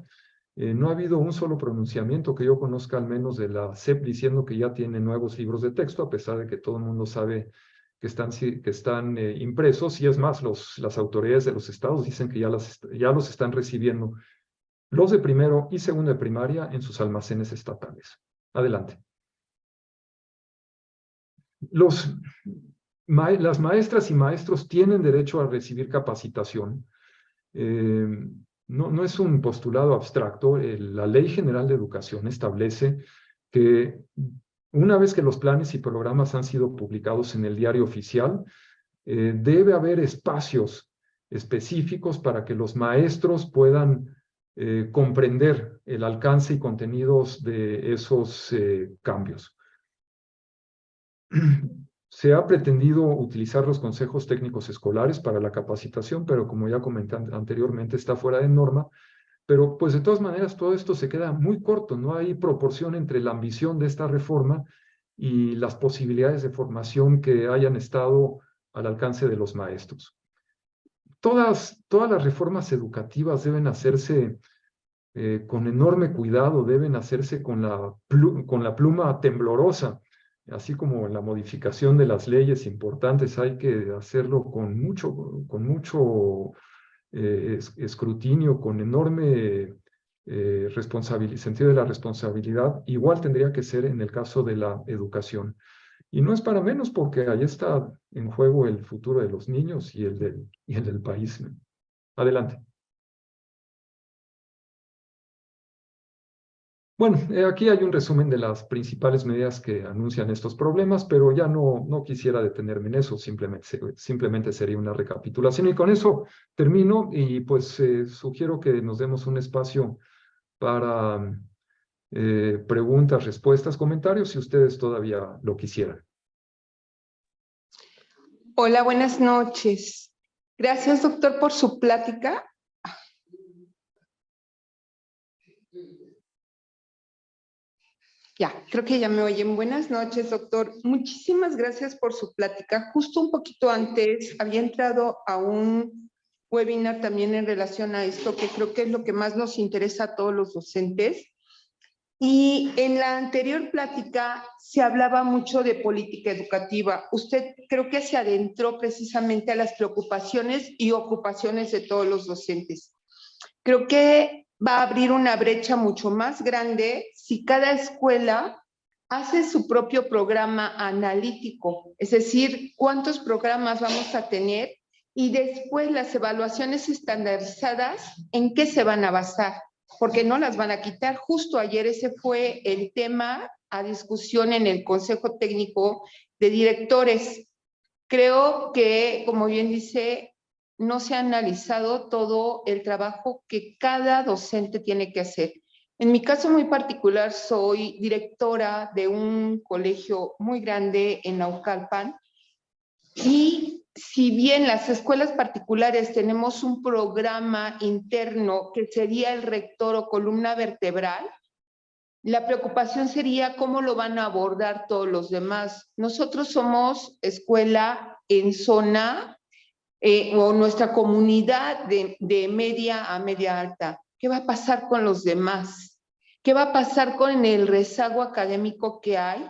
No ha habido un solo pronunciamiento que yo conozca al menos de la SEP diciendo que ya tiene nuevos libros de texto, a pesar de que todo el mundo sabe que están impresos, y es más, las autoridades de los estados dicen que ya los están recibiendo, los de primero y segundo de primaria, en sus almacenes estatales. Adelante. Las maestras y maestros tienen derecho a recibir capacitación. No es un postulado abstracto. La Ley General de Educación establece que una vez que los planes y programas han sido publicados en el diario oficial, debe haber espacios específicos para que los maestros puedan comprender el alcance y contenidos de esos cambios. Se ha pretendido utilizar los consejos técnicos escolares para la capacitación, pero como ya comenté anteriormente, está fuera de norma. Pero pues de todas maneras todo esto se queda muy corto, no hay proporción entre la ambición de esta reforma y las posibilidades de formación que hayan estado al alcance de los maestros. Todas las reformas educativas deben hacerse con enorme cuidado, deben hacerse con la pluma temblorosa, así como la modificación de las leyes importantes, hay que hacerlo con mucho escrutinio, con enorme sentido de la responsabilidad. Igual tendría que ser en el caso de la educación. Y no es para menos porque ahí está en juego el futuro de los niños y el del país. Adelante. Bueno, aquí hay un resumen de las principales medidas que anuncian estos problemas, pero ya no quisiera detenerme en eso, simplemente sería una recapitulación. Y con eso termino y pues sugiero que nos demos un espacio para preguntas, respuestas, comentarios, si ustedes todavía lo quisieran. Hola, buenas noches. Gracias, doctor, por su plática. Ya, creo que ya me oyen. Buenas noches, doctor. Muchísimas gracias por su plática. Justo un poquito antes había entrado a un webinar también en relación a esto, que creo que es lo que más nos interesa a todos los docentes. Y en la anterior plática se hablaba mucho de política educativa. Usted creo que se adentró precisamente a las preocupaciones y ocupaciones de todos los docentes. Creo que va a abrir una brecha mucho más grande si cada escuela hace su propio programa analítico, es decir, cuántos programas vamos a tener y después las evaluaciones estandarizadas, ¿en qué se van a basar? Porque no las van a quitar. Justo ayer ese fue el tema a discusión en el Consejo Técnico de Directores. Creo que, como bien dice, no se ha analizado todo el trabajo que cada docente tiene que hacer. En mi caso muy particular, soy directora de un colegio muy grande en Naucalpan, y si bien las escuelas particulares tenemos un programa interno que sería el rector o columna vertebral, la preocupación sería cómo lo van a abordar todos los demás. Nosotros somos escuela en zona o nuestra comunidad de media a media alta. ¿Qué va a pasar con los demás? ¿Qué va a pasar con el rezago académico que hay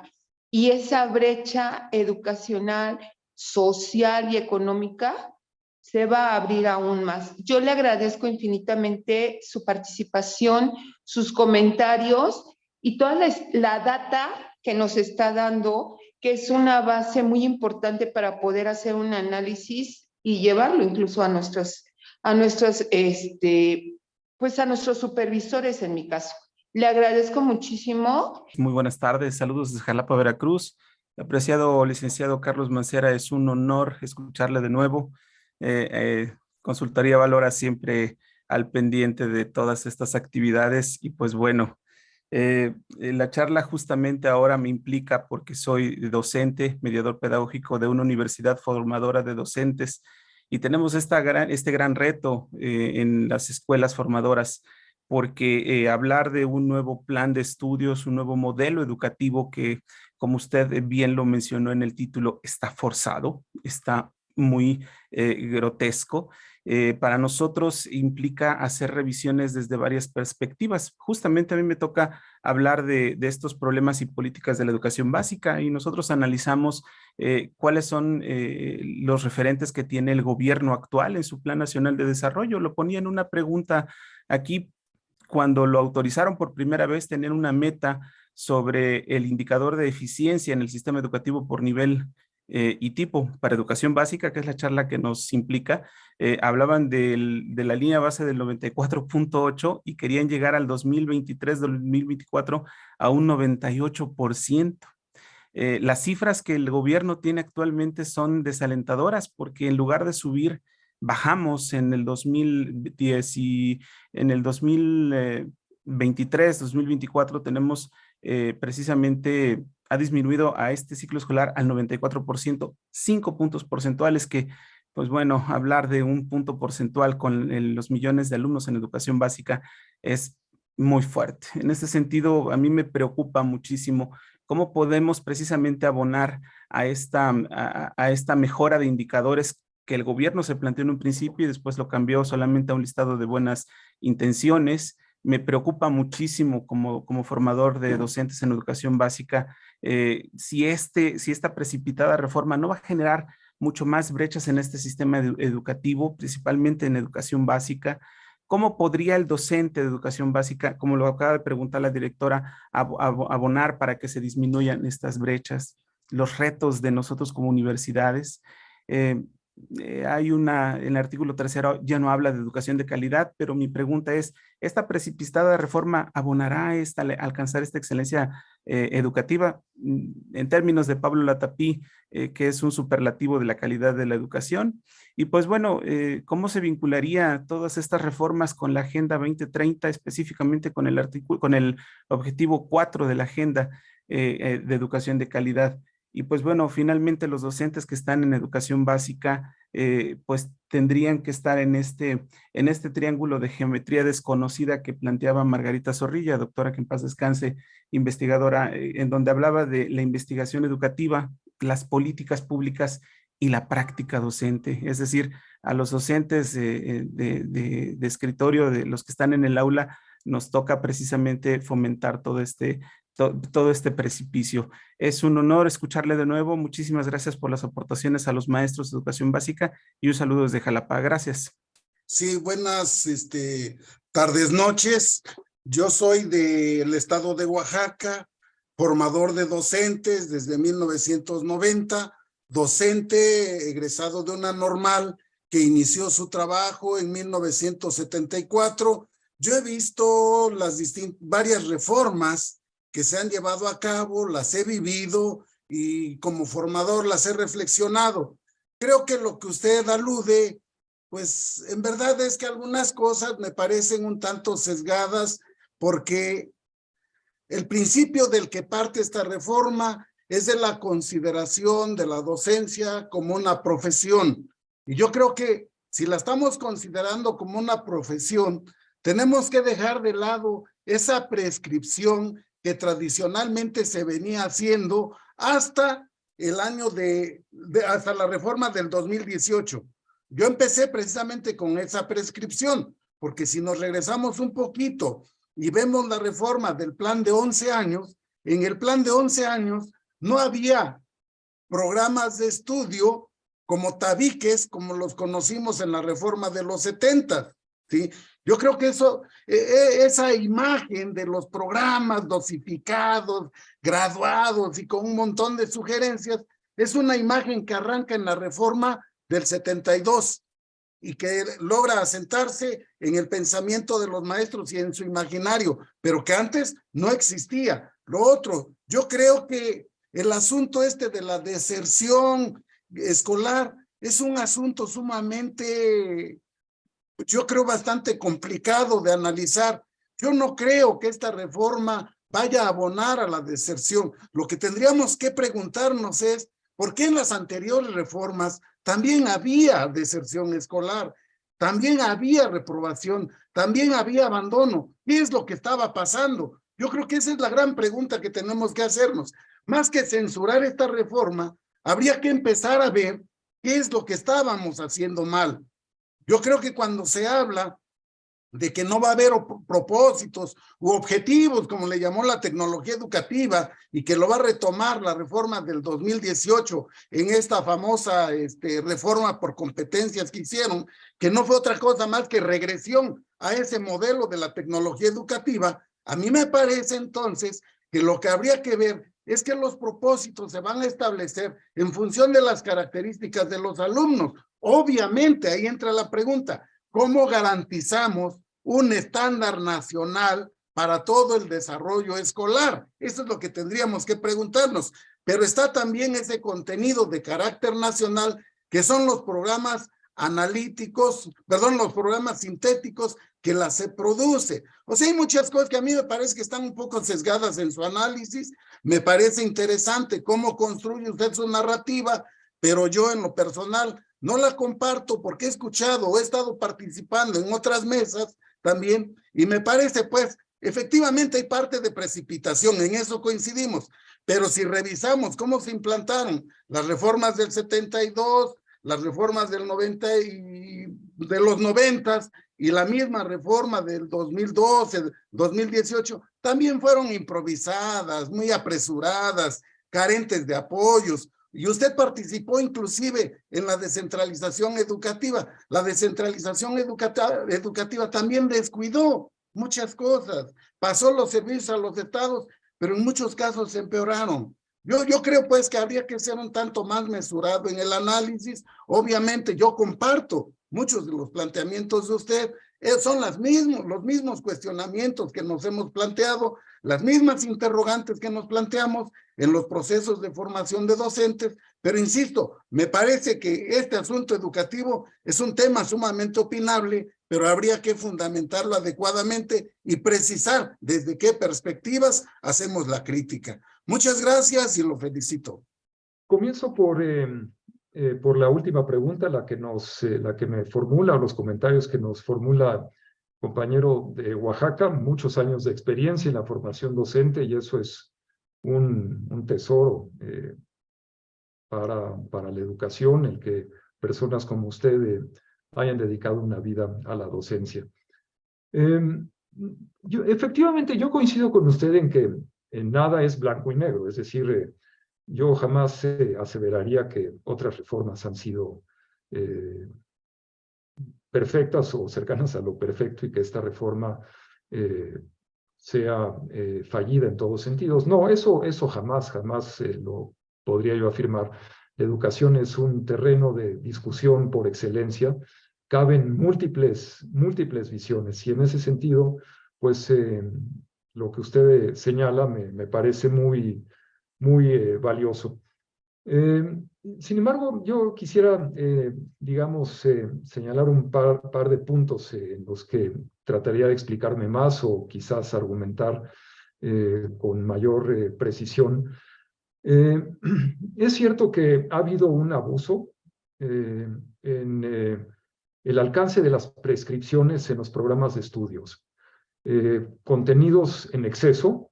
y esa brecha educacional, social y económica? Se va a abrir aún más. Yo le agradezco infinitamente su participación, sus comentarios y toda la data que nos está dando, que es una base muy importante para poder hacer un análisis y llevarlo incluso a pues a nuestros supervisores en mi caso. Le agradezco muchísimo. Muy buenas tardes, saludos desde Jalapa, Veracruz. Apreciado licenciado Carlos Mancera, es un honor escucharle de nuevo. Consultoría Valora siempre al pendiente de todas estas actividades y pues bueno, la charla justamente ahora me implica porque soy docente, mediador pedagógico de una universidad formadora de docentes y tenemos este gran reto en las escuelas formadoras porque hablar de un nuevo plan de estudios, un nuevo modelo educativo que, como usted bien lo mencionó en el título, está forzado, está muy grotesco. Para nosotros implica hacer revisiones desde varias perspectivas. Justamente a mí me toca hablar de estos problemas y políticas de la educación básica y nosotros analizamos cuáles son los referentes que tiene el gobierno actual en su Plan Nacional de Desarrollo. Lo ponía en una pregunta aquí cuando lo autorizaron por primera vez, tener una meta sobre el indicador de eficiencia en el sistema educativo por nivel y tipo para educación básica, que es la charla que nos implica, hablaban de la línea base del 94.8 y querían llegar al 2023-2024 a un 98%. Las cifras que el gobierno tiene actualmente son desalentadoras porque en lugar de subir, bajamos en el 2010 y en el 2023, 2024 tenemos precisamente, ha disminuido a este ciclo escolar al 94%, 5 puntos porcentuales que, pues bueno, hablar de un punto porcentual con los millones de alumnos en educación básica es muy fuerte. En este sentido, a mí me preocupa muchísimo cómo podemos precisamente abonar a esta mejora de indicadores que el gobierno se planteó en un principio y después lo cambió solamente a un listado de buenas intenciones. Me preocupa muchísimo como formador de docentes en educación básica si esta precipitada reforma no va a generar mucho más brechas en este sistema educativo, principalmente en educación básica. ¿Cómo podría el docente de educación básica, como lo acaba de preguntar la directora, abonar para que se disminuyan estas brechas? Los retos de nosotros como universidades. Hay en el artículo 3 ya no habla de educación de calidad, pero mi pregunta es, ¿esta precipitada reforma abonará a alcanzar esta excelencia educativa? En términos de Pablo Latapí, que es un superlativo de la calidad de la educación. Y pues bueno, ¿cómo se vincularía todas estas reformas con la Agenda 2030, específicamente con el objetivo 4 de la Agenda de educación de calidad? Y pues bueno, finalmente los docentes que están en educación básica, pues tendrían que estar en este triángulo de geometría desconocida que planteaba Margarita Zorrilla, doctora que en paz descanse, investigadora, en donde hablaba de la investigación educativa, las políticas públicas y la práctica docente. Es decir, a los docentes de escritorio, de los que están en el aula, nos toca precisamente fomentar todo este precipicio. Es un honor escucharle de nuevo. Muchísimas gracias por las aportaciones a los maestros de educación básica y un saludo desde Jalapa. Gracias. Sí, buenas tardes, noches. Yo soy del estado de Oaxaca, formador de docentes desde 1990, docente egresado de una normal que inició su trabajo en 1974. Yo he visto varias reformas que se han llevado a cabo, las he vivido y como formador las he reflexionado. Creo que lo que usted alude, pues en verdad es que algunas cosas me parecen un tanto sesgadas, porque el principio del que parte esta reforma es de la consideración de la docencia como una profesión. Y yo creo que si la estamos considerando como una profesión, tenemos que dejar de lado esa prescripción que tradicionalmente se venía haciendo hasta el año hasta la reforma del 2018. Yo empecé precisamente con esa prescripción, porque si nos regresamos un poquito y vemos la reforma del plan de 11 años, en el plan de 11 años no había programas de estudio como tabiques, como los conocimos en la reforma de los 70, ¿sí? Yo creo que esa imagen de los programas dosificados, graduados y con un montón de sugerencias, es una imagen que arranca en la reforma del 72 y que logra asentarse en el pensamiento de los maestros y en su imaginario, pero que antes no existía. Lo otro, yo creo que el asunto de la deserción escolar es un asunto sumamente, yo creo, bastante complicado de analizar. Yo no creo que esta reforma vaya a abonar a la deserción. Lo que tendríamos que preguntarnos es, ¿por qué en las anteriores reformas también había deserción escolar? También había reprobación, también había abandono. ¿Qué es lo que estaba pasando? Yo creo que esa es la gran pregunta que tenemos que hacernos. Más que censurar esta reforma, habría que empezar a ver qué es lo que estábamos haciendo mal. Yo creo que cuando se habla de que no va a haber propósitos u objetivos, como le llamó la tecnología educativa, y que lo va a retomar la reforma del 2018 en esta famosa reforma por competencias que hicieron, que no fue otra cosa más que regresión a ese modelo de la tecnología educativa. A mí me parece entonces que lo que habría que ver es que los propósitos se van a establecer en función de las características de los alumnos. Obviamente, ahí entra la pregunta, ¿cómo garantizamos un estándar nacional para todo el desarrollo escolar? Eso es lo que tendríamos que preguntarnos. Pero está también ese contenido de carácter nacional, que son los programas analíticos, perdón, los programas sintéticos que la se produce. O sea, hay muchas cosas que a mí me parece que están un poco sesgadas en su análisis. Me parece interesante cómo construye usted su narrativa, pero yo en lo personal no la comparto, porque he escuchado o he estado participando en otras mesas también, y me parece, pues, efectivamente hay parte de precipitación, en eso coincidimos, pero si revisamos cómo se implantaron las reformas del 72, las reformas del 90 y de los 90 y la misma reforma del 2012, 2018, también fueron improvisadas, muy apresuradas, carentes de apoyos. Y usted participó inclusive en la descentralización educativa. La descentralización educativa también descuidó muchas cosas. Pasó los servicios a los estados, pero en muchos casos se empeoraron. Yo creo pues que habría que ser un tanto más mesurado en el análisis. Obviamente yo comparto muchos de los planteamientos de usted. Son los mismos cuestionamientos que nos hemos planteado, las mismas interrogantes que nos planteamos en los procesos de formación de docentes, pero insisto, me parece que este asunto educativo es un tema sumamente opinable, pero habría que fundamentarlo adecuadamente y precisar desde qué perspectivas hacemos la crítica. Muchas gracias y lo felicito. Comienzo por la última pregunta, la que me formula, los comentarios que nos formula compañero de Oaxaca, muchos años de experiencia en la formación docente, y eso es un tesoro para la educación, el que personas como usted hayan dedicado una vida a la docencia. Efectivamente, yo coincido con usted en que nada es blanco y negro, es decir, yo jamás aseveraría que otras reformas han sido perfectas o cercanas a lo perfecto y que esta reforma sea fallida en todos sentidos. No, eso jamás lo podría yo afirmar. La educación es un terreno de discusión por excelencia. Caben múltiples visiones y en ese sentido, pues lo que usted señala me parece muy, muy valioso. Sin embargo, yo quisiera, digamos, señalar un par de puntos en los que trataría de explicarme más o quizás argumentar con mayor precisión. Es cierto que ha habido un abuso en el alcance de las prescripciones en los programas de estudios. Contenidos en exceso,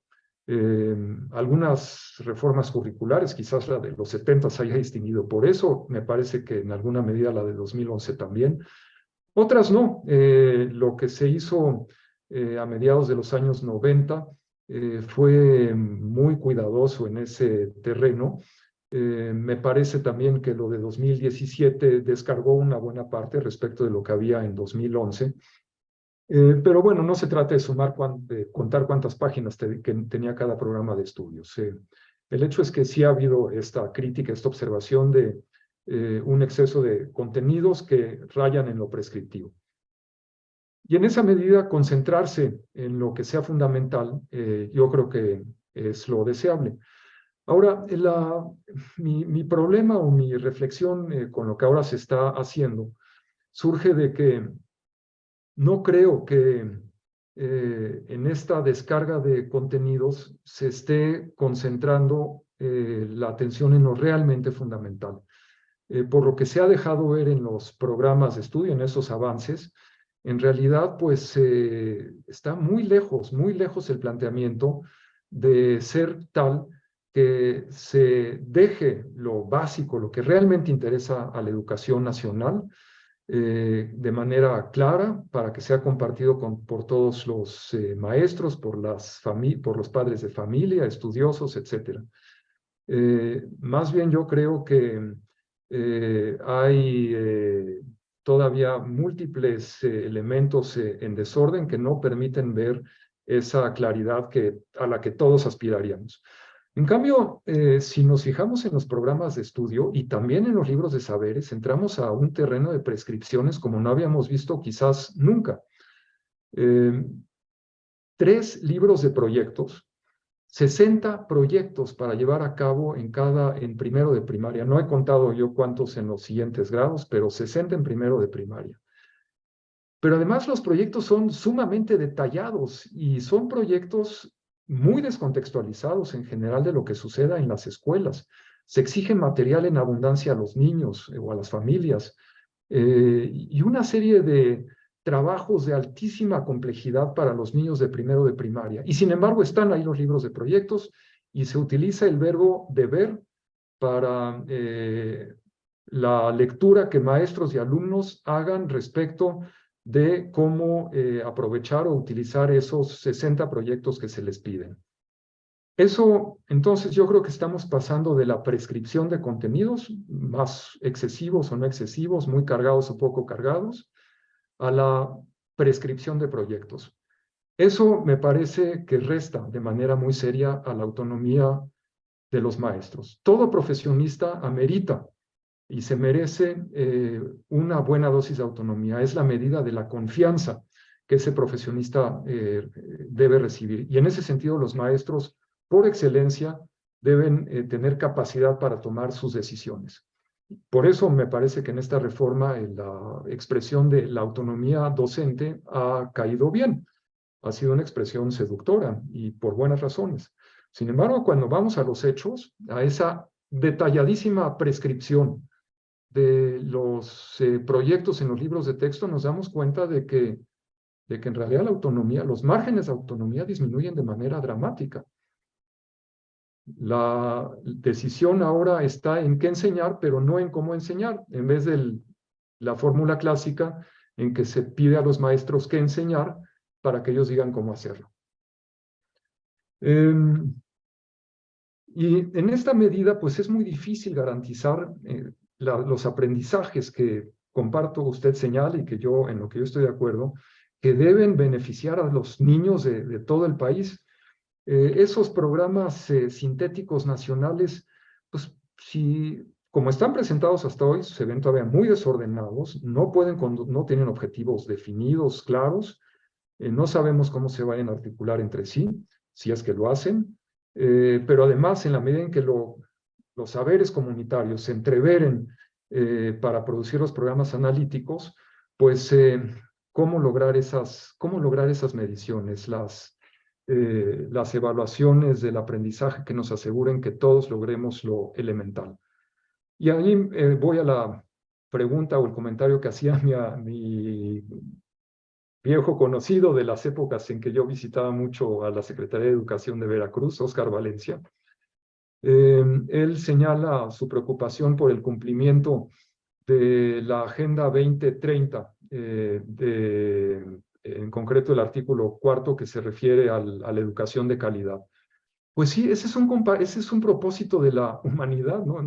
algunas reformas curriculares, quizás la de los 70 se haya distinguido por eso, me parece que en alguna medida la de 2011 también. Otras no. Lo que se hizo a mediados de los años 90 fue muy cuidadoso en ese terreno. Me parece también que lo de 2017 descargó una buena parte respecto de lo que había en 2011. Pero bueno, no se trata de sumar, de contar cuántas páginas que tenía cada programa de estudios. El hecho es que sí ha habido esta crítica, esta observación de un exceso de contenidos que rayan en lo prescriptivo. Y en esa medida, concentrarse en lo que sea fundamental, yo creo que es lo deseable. Ahora, mi problema o mi reflexión con lo que ahora se está haciendo surge de que no creo que en esta descarga de contenidos se esté concentrando la atención en lo realmente fundamental. Por lo que se ha dejado ver en los programas de estudio, en esos avances, en realidad pues está muy lejos el planteamiento de ser tal que se deje lo básico, lo que realmente interesa a la educación nacional, de manera clara para que sea compartido por todos los maestros, por los padres de familia, estudiosos, etc. Más bien yo creo que hay todavía múltiples elementos en desorden que no permiten ver esa claridad a la que todos aspiraríamos. En cambio, si nos fijamos en los programas de estudio y también en los libros de saberes, entramos a un terreno de prescripciones como no habíamos visto quizás nunca. 3 libros de proyectos, 60 proyectos para llevar a cabo en primero de primaria. No he contado yo cuántos en los siguientes grados, pero 60 en primero de primaria. Pero además los proyectos son sumamente detallados y son proyectos muy descontextualizados en general de lo que suceda en las escuelas. Se exige material en abundancia a los niños o a las familias y una serie de trabajos de altísima complejidad para los niños de primero de primaria. Y sin embargo están ahí los libros de proyectos y se utiliza el verbo deber para la lectura que maestros y alumnos hagan respecto de cómo aprovechar o utilizar esos 60 proyectos que se les piden. Eso, entonces, yo creo que estamos pasando de la prescripción de contenidos, más excesivos o no excesivos, muy cargados o poco cargados, a la prescripción de proyectos. Eso me parece que resta de manera muy seria a la autonomía de los maestros. Todo profesionista amerita y se merece una buena dosis de autonomía. Es la medida de la confianza que ese profesionista debe recibir. Y en ese sentido, los maestros, por excelencia, deben tener capacidad para tomar sus decisiones. Por eso me parece que en esta reforma la expresión de la autonomía docente ha caído bien. Ha sido una expresión seductora y por buenas razones. Sin embargo, cuando vamos a los hechos, a esa detalladísima prescripción de los proyectos en los libros de texto, nos damos cuenta de que en realidad la autonomía, los márgenes de autonomía disminuyen de manera dramática. La decisión ahora está en qué enseñar, pero no en cómo enseñar, en vez de la fórmula clásica en que se pide a los maestros qué enseñar para que ellos digan cómo hacerlo. Y en esta medida, pues es muy difícil garantizar los aprendizajes que comparto, usted señala y en lo que yo estoy de acuerdo, que deben beneficiar a los niños de todo el país. Esos programas sintéticos nacionales, pues como están presentados hasta hoy, se ven todavía muy desordenados, no tienen objetivos definidos, claros, No sabemos cómo se vayan a articular entre sí, si es que lo hacen, pero además, en la medida en que los saberes comunitarios se entreveren para producir los programas analíticos, pues cómo lograr esas mediciones, las evaluaciones del aprendizaje que nos aseguren que todos logremos lo elemental. Y ahí voy a la pregunta o el comentario que hacía mi viejo conocido de las épocas en que yo visitaba mucho a la Secretaría de Educación de Veracruz, Óscar Valencia. Él señala su preocupación por el cumplimiento de la Agenda 2030, en concreto el artículo 4 que se refiere a la educación de calidad. Pues sí, ese es un propósito de la humanidad, ¿no?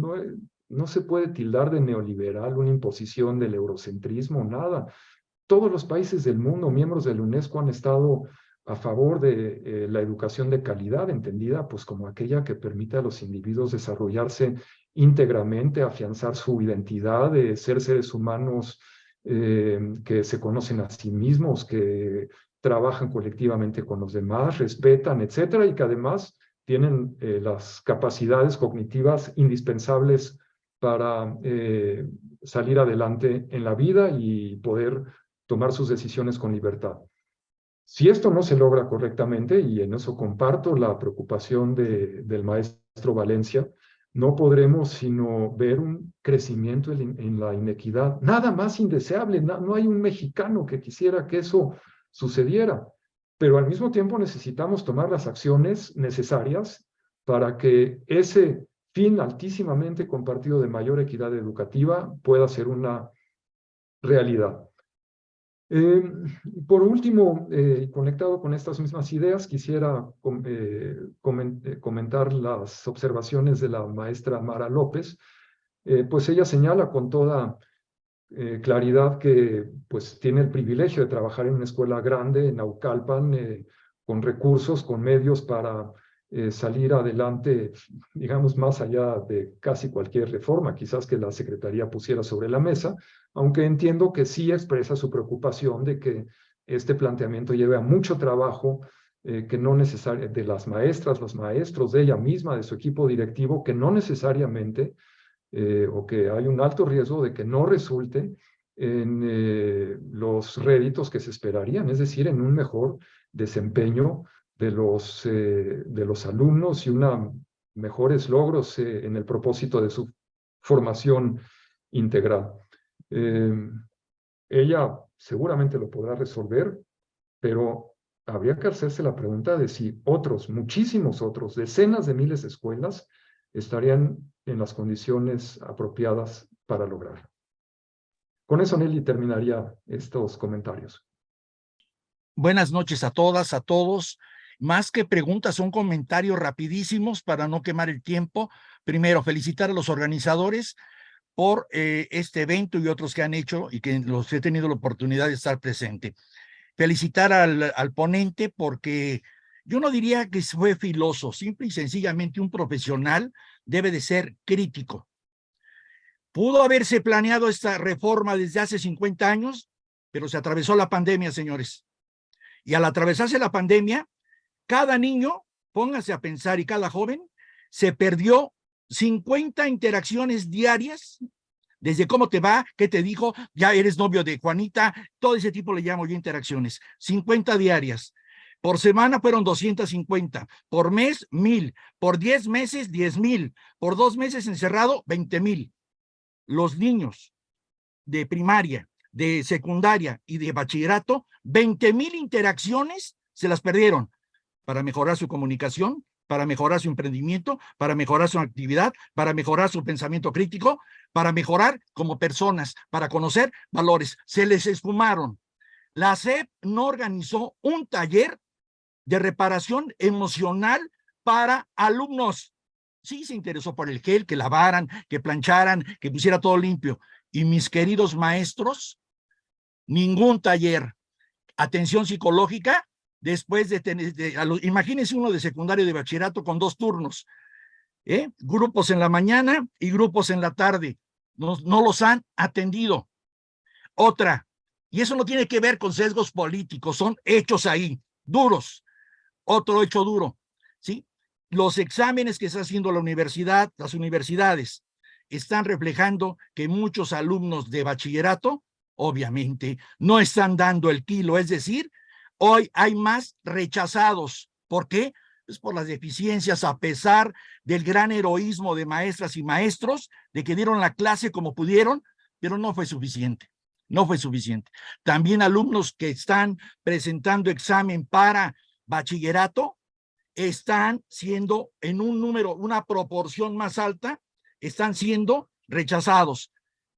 No se puede tildar de neoliberal una imposición del eurocentrismo, nada. Todos los países del mundo, miembros de la UNESCO, han estado a favor de la educación de calidad, entendida pues como aquella que permite a los individuos desarrollarse íntegramente, afianzar su identidad, de ser seres humanos que se conocen a sí mismos, que trabajan colectivamente con los demás, respetan, etcétera, y que además tienen las capacidades cognitivas indispensables para salir adelante en la vida y poder tomar sus decisiones con libertad. Si esto no se logra correctamente, y en eso comparto la preocupación del maestro Valencia, no podremos sino ver un crecimiento en la inequidad. Nada más indeseable, no hay un mexicano que quisiera que eso sucediera, pero al mismo tiempo necesitamos tomar las acciones necesarias para que ese fin altísimamente compartido de mayor equidad educativa pueda ser una realidad. Por último, conectado con estas mismas ideas, quisiera comentar las observaciones de la maestra Mara López. Pues ella señala con toda claridad que pues tiene el privilegio de trabajar en una escuela grande en Naucalpan, con recursos, con medios para salir adelante, digamos, más allá de casi cualquier reforma, quizás que la Secretaría pusiera sobre la mesa, aunque entiendo que sí expresa su preocupación de que este planteamiento lleve a mucho trabajo, que no necesariamente, de las maestras, los maestros, de ella misma, de su equipo directivo, que no necesariamente, o que hay un alto riesgo de que no resulte en los réditos que se esperarían, es decir, en un mejor desempeño de los alumnos y mejores logros en el propósito de su formación integral. Ella seguramente lo podrá resolver, pero habría que hacerse la pregunta de si otros, muchísimos otros, decenas de miles de escuelas estarían en las condiciones apropiadas para lograrlo. Con eso, Nelly, terminaría estos comentarios. Buenas noches a todas, a todos. Más que preguntas, son comentarios rapidísimos para no quemar el tiempo. Primero, felicitar a los organizadores por este evento y otros que han hecho y que los he tenido la oportunidad de estar presente. Felicitar al ponente porque yo no diría que fue filoso, simple y sencillamente un profesional debe de ser crítico. Pudo haberse planeado esta reforma desde hace 50 años, pero se atravesó la pandemia, señores. Y al atravesarse la pandemia, cada niño, póngase a pensar, y cada joven, se perdió 50 interacciones diarias, desde cómo te va, qué te dijo, ya eres novio de Juanita, todo ese tipo le llamo yo interacciones, 50 diarias. Por semana fueron 250, por mes 1,000, por 10 meses 10,000, por 2 meses encerrado 20,000. Los niños de primaria, de secundaria y de bachillerato, 20,000 interacciones se las perdieron para mejorar su comunicación, para mejorar su emprendimiento, para mejorar su actividad, para mejorar su pensamiento crítico, para mejorar como personas, para conocer valores. Se les esfumaron. La SEP no organizó un taller de reparación emocional para alumnos. Sí se interesó por el gel, que lavaran, que plancharan, que pusiera todo limpio. Y mis queridos maestros, ningún taller. Atención psicológica, después de tener, imagínense uno de secundario de bachillerato con 2 turnos, grupos en la mañana y grupos en la tarde. No los han atendido. Otra, Y eso no tiene que ver con sesgos políticos, son hechos ahí, duros. Otro hecho duro, ¿sí? Los exámenes que está haciendo la universidad, las universidades, están reflejando que muchos alumnos de bachillerato, obviamente, no están dando el kilo, es decir, hoy hay más rechazados. ¿Por qué? Pues por las deficiencias, a pesar del gran heroísmo de maestras y maestros, de que dieron la clase como pudieron, pero no fue suficiente. No fue suficiente. También alumnos que están presentando examen para bachillerato están siendo en un número, una proporción más alta, están siendo rechazados.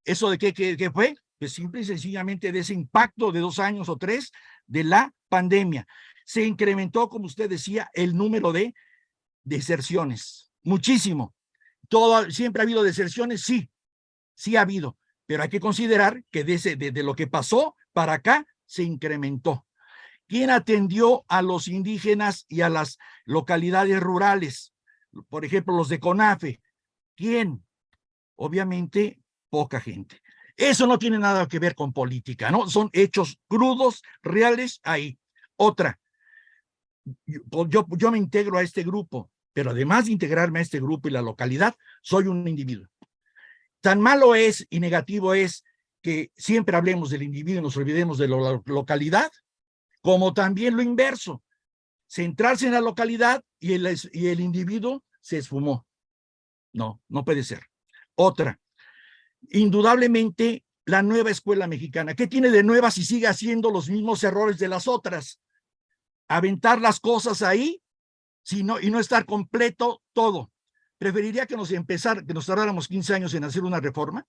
¿Eso de qué fue? Pues simple y sencillamente de ese impacto de 2 años o 3 de la pandemia. Se incrementó, como usted decía, el número de deserciones. Muchísimo. Siempre ha habido deserciones, sí ha habido, pero hay que considerar que de lo que pasó para acá se incrementó. ¿Quién atendió a los indígenas y a las localidades rurales? Por ejemplo, los de CONAFE. ¿Quién? Obviamente, poca gente. Eso no tiene nada que ver con política, ¿no? Son hechos crudos, reales, ahí. Otra, yo me integro a este grupo, pero además de integrarme a este grupo y la localidad, soy un individuo. Tan malo es y negativo es que siempre hablemos del individuo y nos olvidemos de la localidad, como también lo inverso, centrarse en la localidad y el individuo se esfumó. No puede ser. Otra, indudablemente la nueva escuela mexicana. ¿Qué tiene de nueva si sigue haciendo los mismos errores de las otras? Aventar las cosas ahí y no estar completo todo. Preferiría que nos tardáramos 15 años en hacer una reforma,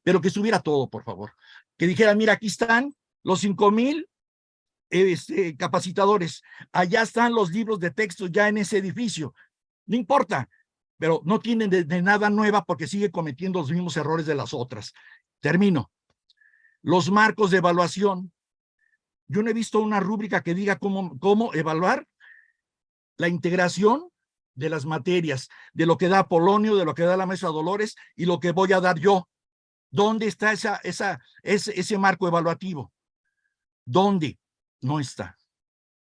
pero que estuviera todo, por favor. Que dijera, mira, aquí están los 5,000 capacitadores, allá están los libros de texto ya en ese edificio. No importa, pero no tienen de nada nueva porque sigue cometiendo los mismos errores de las otras. Termino. Los marcos de evaluación. Yo no he visto una rúbrica que diga cómo evaluar la integración de las materias, de lo que da Polonio, de lo que da la maestra Dolores y lo que voy a dar yo. ¿Dónde está ese marco evaluativo? ¿Dónde? No está.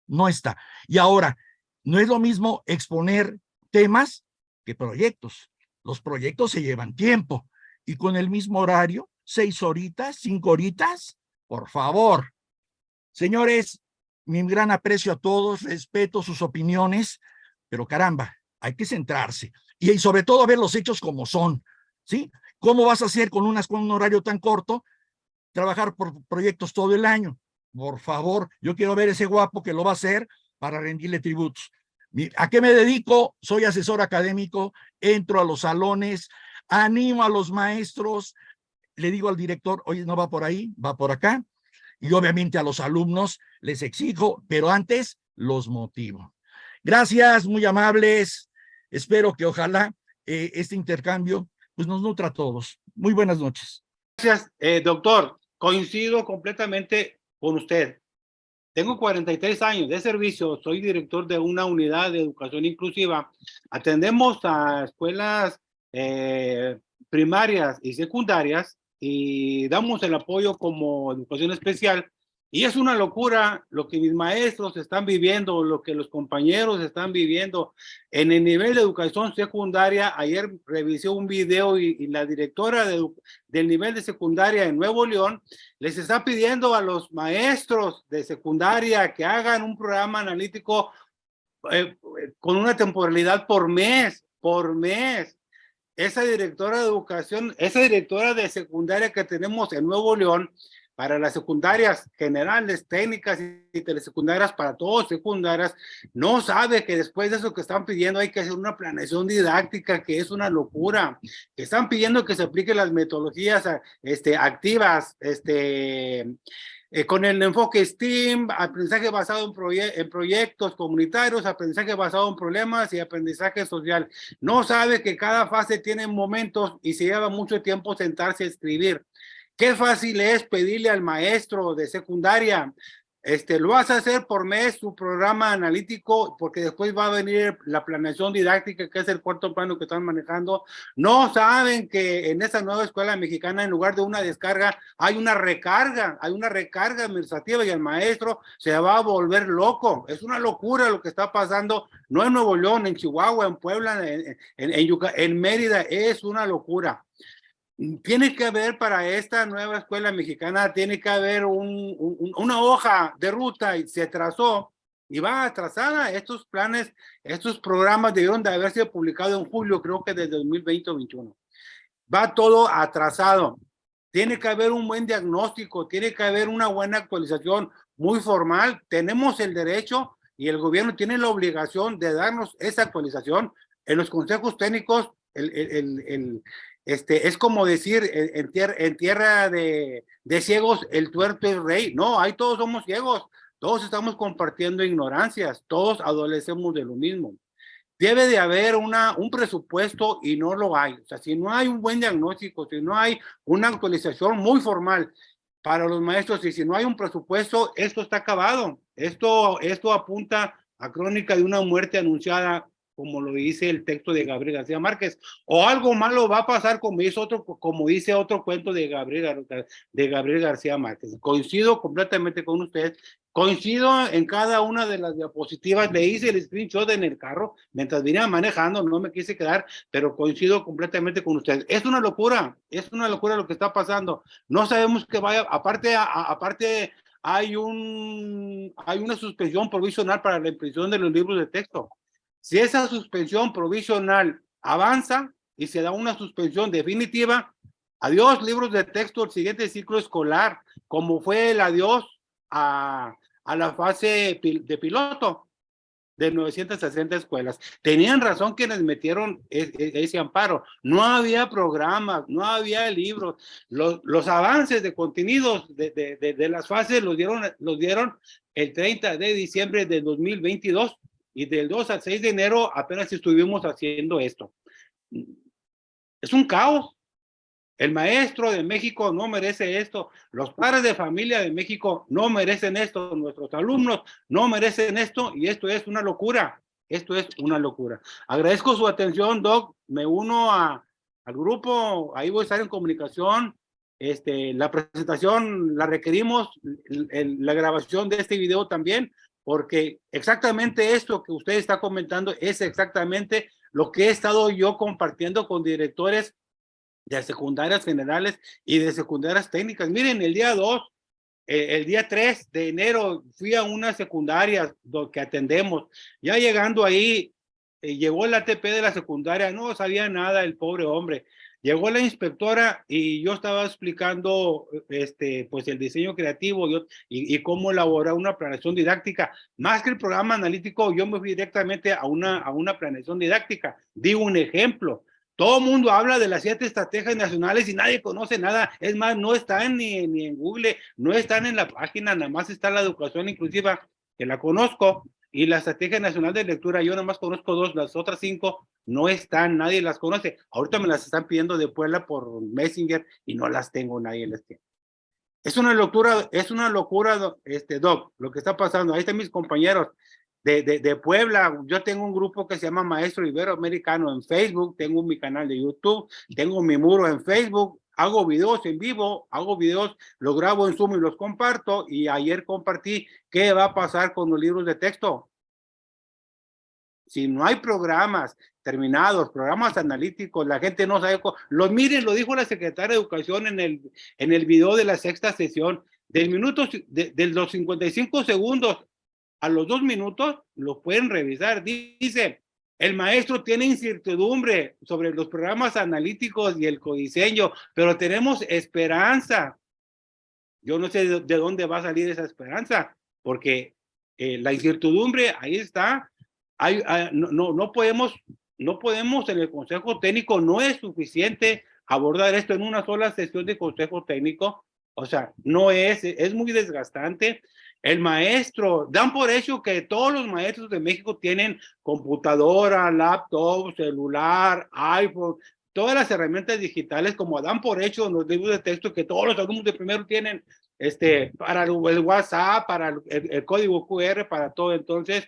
No está. Y ahora, no es lo mismo exponer temas que proyectos. Los proyectos se llevan tiempo y con el mismo horario, 6 horitas, 5 horitas, por favor. Señores, mi gran aprecio a todos, respeto sus opiniones, pero caramba, hay que centrarse y sobre todo ver los hechos como son, ¿sí? ¿Cómo vas a hacer con un horario tan corto trabajar por proyectos todo el año? Por favor, yo quiero ver ese guapo que lo va a hacer para rendirle tributos. ¿A qué me dedico? Soy asesor académico, entro a los salones, animo a los maestros, le digo al director, oye, no va por ahí, va por acá, y obviamente a los alumnos les exijo, pero antes los motivo. Gracias, muy amables. Espero que ojalá este intercambio pues nos nutra a todos. Muy buenas noches. Gracias, doctor. Coincido completamente con usted. Tengo 43 años de servicio, soy director de una unidad de educación inclusiva. Atendemos a escuelas primarias y secundarias y damos el apoyo como educación especial. Y es una locura lo que mis maestros están viviendo, lo que los compañeros están viviendo. En el nivel de educación secundaria, ayer revisé un video y la directora del nivel de secundaria en Nuevo León les está pidiendo a los maestros de secundaria que hagan un programa analítico con una temporalidad por mes. Esa directora de educación, esa directora de secundaria que tenemos en Nuevo León, para las secundarias generales, técnicas y telesecundarias, para todos secundarias, no sabe que después de eso que están pidiendo hay que hacer una planeación didáctica, que es una locura, que están pidiendo que se apliquen las metodologías activas, con el enfoque STEAM, aprendizaje basado en proyectos comunitarios, aprendizaje basado en problemas y aprendizaje social. No sabe que cada fase tiene momentos y se lleva mucho tiempo sentarse a escribir. Qué fácil es pedirle al maestro de secundaria Lo vas a hacer por mes, tu programa analítico, porque después va a venir la planeación didáctica, que es el cuarto plano que están manejando. No saben que en esa nueva escuela mexicana, en lugar de una descarga, hay una recarga administrativa y el maestro se va a volver loco. Es una locura lo que está pasando, no en Nuevo León, en Chihuahua, en Puebla, en Mérida, es una locura. Tiene que haber para esta nueva escuela mexicana, tiene que haber una hoja de ruta y se trazó y va atrasada. Estos planes, estos programas debieron de haber sido publicados en julio, creo que desde 2020 o 2021. Va todo atrasado. Tiene que haber un buen diagnóstico, tiene que haber una buena actualización muy formal. Tenemos el derecho y el gobierno tiene la obligación de darnos esa actualización. En los consejos técnicos, es como decir en tierra de ciegos, el tuerto es rey. No, ahí todos somos ciegos, todos estamos compartiendo ignorancias, todos adolecemos de lo mismo. Debe de haber un presupuesto y no lo hay. O sea, si no hay un buen diagnóstico, si no hay una actualización muy formal para los maestros y si no hay un presupuesto, esto está acabado. Esto apunta a crónica de una muerte anunciada, como lo dice el texto de Gabriel García Márquez, o algo malo va a pasar como dice otro cuento de Gabriel García Márquez. Coincido completamente con usted, coincido en cada una de las diapositivas, le hice el screenshot en el carro, mientras venía manejando, no me quise quedar, pero coincido completamente con usted. Es una locura lo que está pasando. No sabemos qué vaya, aparte hay una suspensión provisional para la impresión de los libros de texto. Si esa suspensión provisional avanza y se da una suspensión definitiva, adiós libros de texto el siguiente ciclo escolar, como fue el adiós a la fase de piloto de 960 escuelas. Tenían razón quienes metieron ese amparo. No había programas, no había libros. Los avances de contenidos de las fases los dieron el 30 de diciembre de 2022. Y del 2 al 6 de enero apenas estuvimos haciendo esto. Es un caos. El maestro de México no merece esto. Los padres de familia de México no merecen esto. Nuestros alumnos no merecen esto. Y esto es una locura. Esto es una locura. Agradezco su atención, Doc. Me uno al grupo. Ahí voy a estar en comunicación. La presentación la requerimos. La grabación de este video también. Porque exactamente esto que usted está comentando es exactamente lo que he estado yo compartiendo con directores de secundarias generales y de secundarias técnicas. Miren, el día 3 de enero fui a una secundaria que atendemos. Ya llegando ahí, llegó el ATP de la secundaria, no sabía nada el pobre hombre. Llegó la inspectora y yo estaba explicando pues el diseño creativo y cómo elaborar una planeación didáctica. Más que el programa analítico, yo me fui directamente a una planeación didáctica. Di un ejemplo. Todo el mundo habla de las 7 estrategias nacionales y nadie conoce nada. Es más, no están ni en Google, no están en la página, nada más está la educación inclusiva, que la conozco, y la Estrategia Nacional de Lectura, yo nada más conozco 2, las otras 5 no están, nadie las conoce. Ahorita me las están pidiendo de Puebla por Messenger y no las tengo, nadie las tiene. Es una locura, Doc, lo que está pasando. Ahí están mis compañeros de Puebla. Yo tengo un grupo que se llama Maestro Iberoamericano en Facebook, tengo mi canal de YouTube, tengo mi muro en Facebook, hago videos en vivo, los grabo en Zoom y los comparto, y ayer compartí qué va a pasar con los libros de texto. Si no hay programas terminados, programas analíticos, la gente no sabe miren, lo dijo la secretaria de Educación en el video de la 6ª sesión, de los 55 segundos a los 2 minutos, lo pueden revisar. Dice, el maestro tiene incertidumbre sobre los programas analíticos y el codiseño, pero tenemos esperanza. Yo no sé de dónde va a salir esa esperanza, porque la incertidumbre ahí está. No podemos en el Consejo Técnico, no es suficiente abordar esto en una sola sesión de Consejo Técnico. O sea, no es muy desgastante. El maestro, dan por hecho que todos los maestros de México tienen computadora, laptop, celular, iPhone, todas las herramientas digitales, como dan por hecho en los libros de texto que todos los alumnos de primero tienen. para el WhatsApp, para el código QR, para todo. Entonces,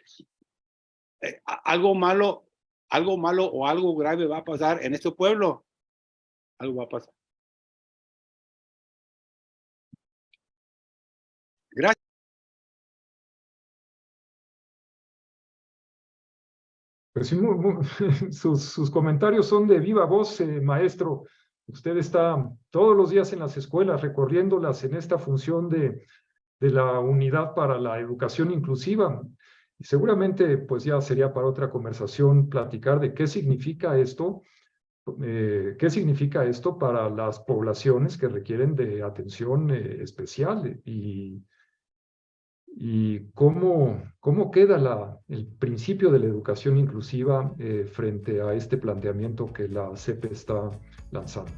algo malo o algo grave va a pasar en este pueblo. Algo va a pasar. Gracias. Pues sí, sus comentarios son de viva voz, maestro. Usted está todos los días en las escuelas recorriéndolas en esta función de la Unidad para la Educación Inclusiva. Y seguramente pues ya sería para otra conversación platicar de qué significa esto para las poblaciones que requieren de atención especial y cómo queda el principio de la educación inclusiva frente a este planteamiento que la CEP está lanzando.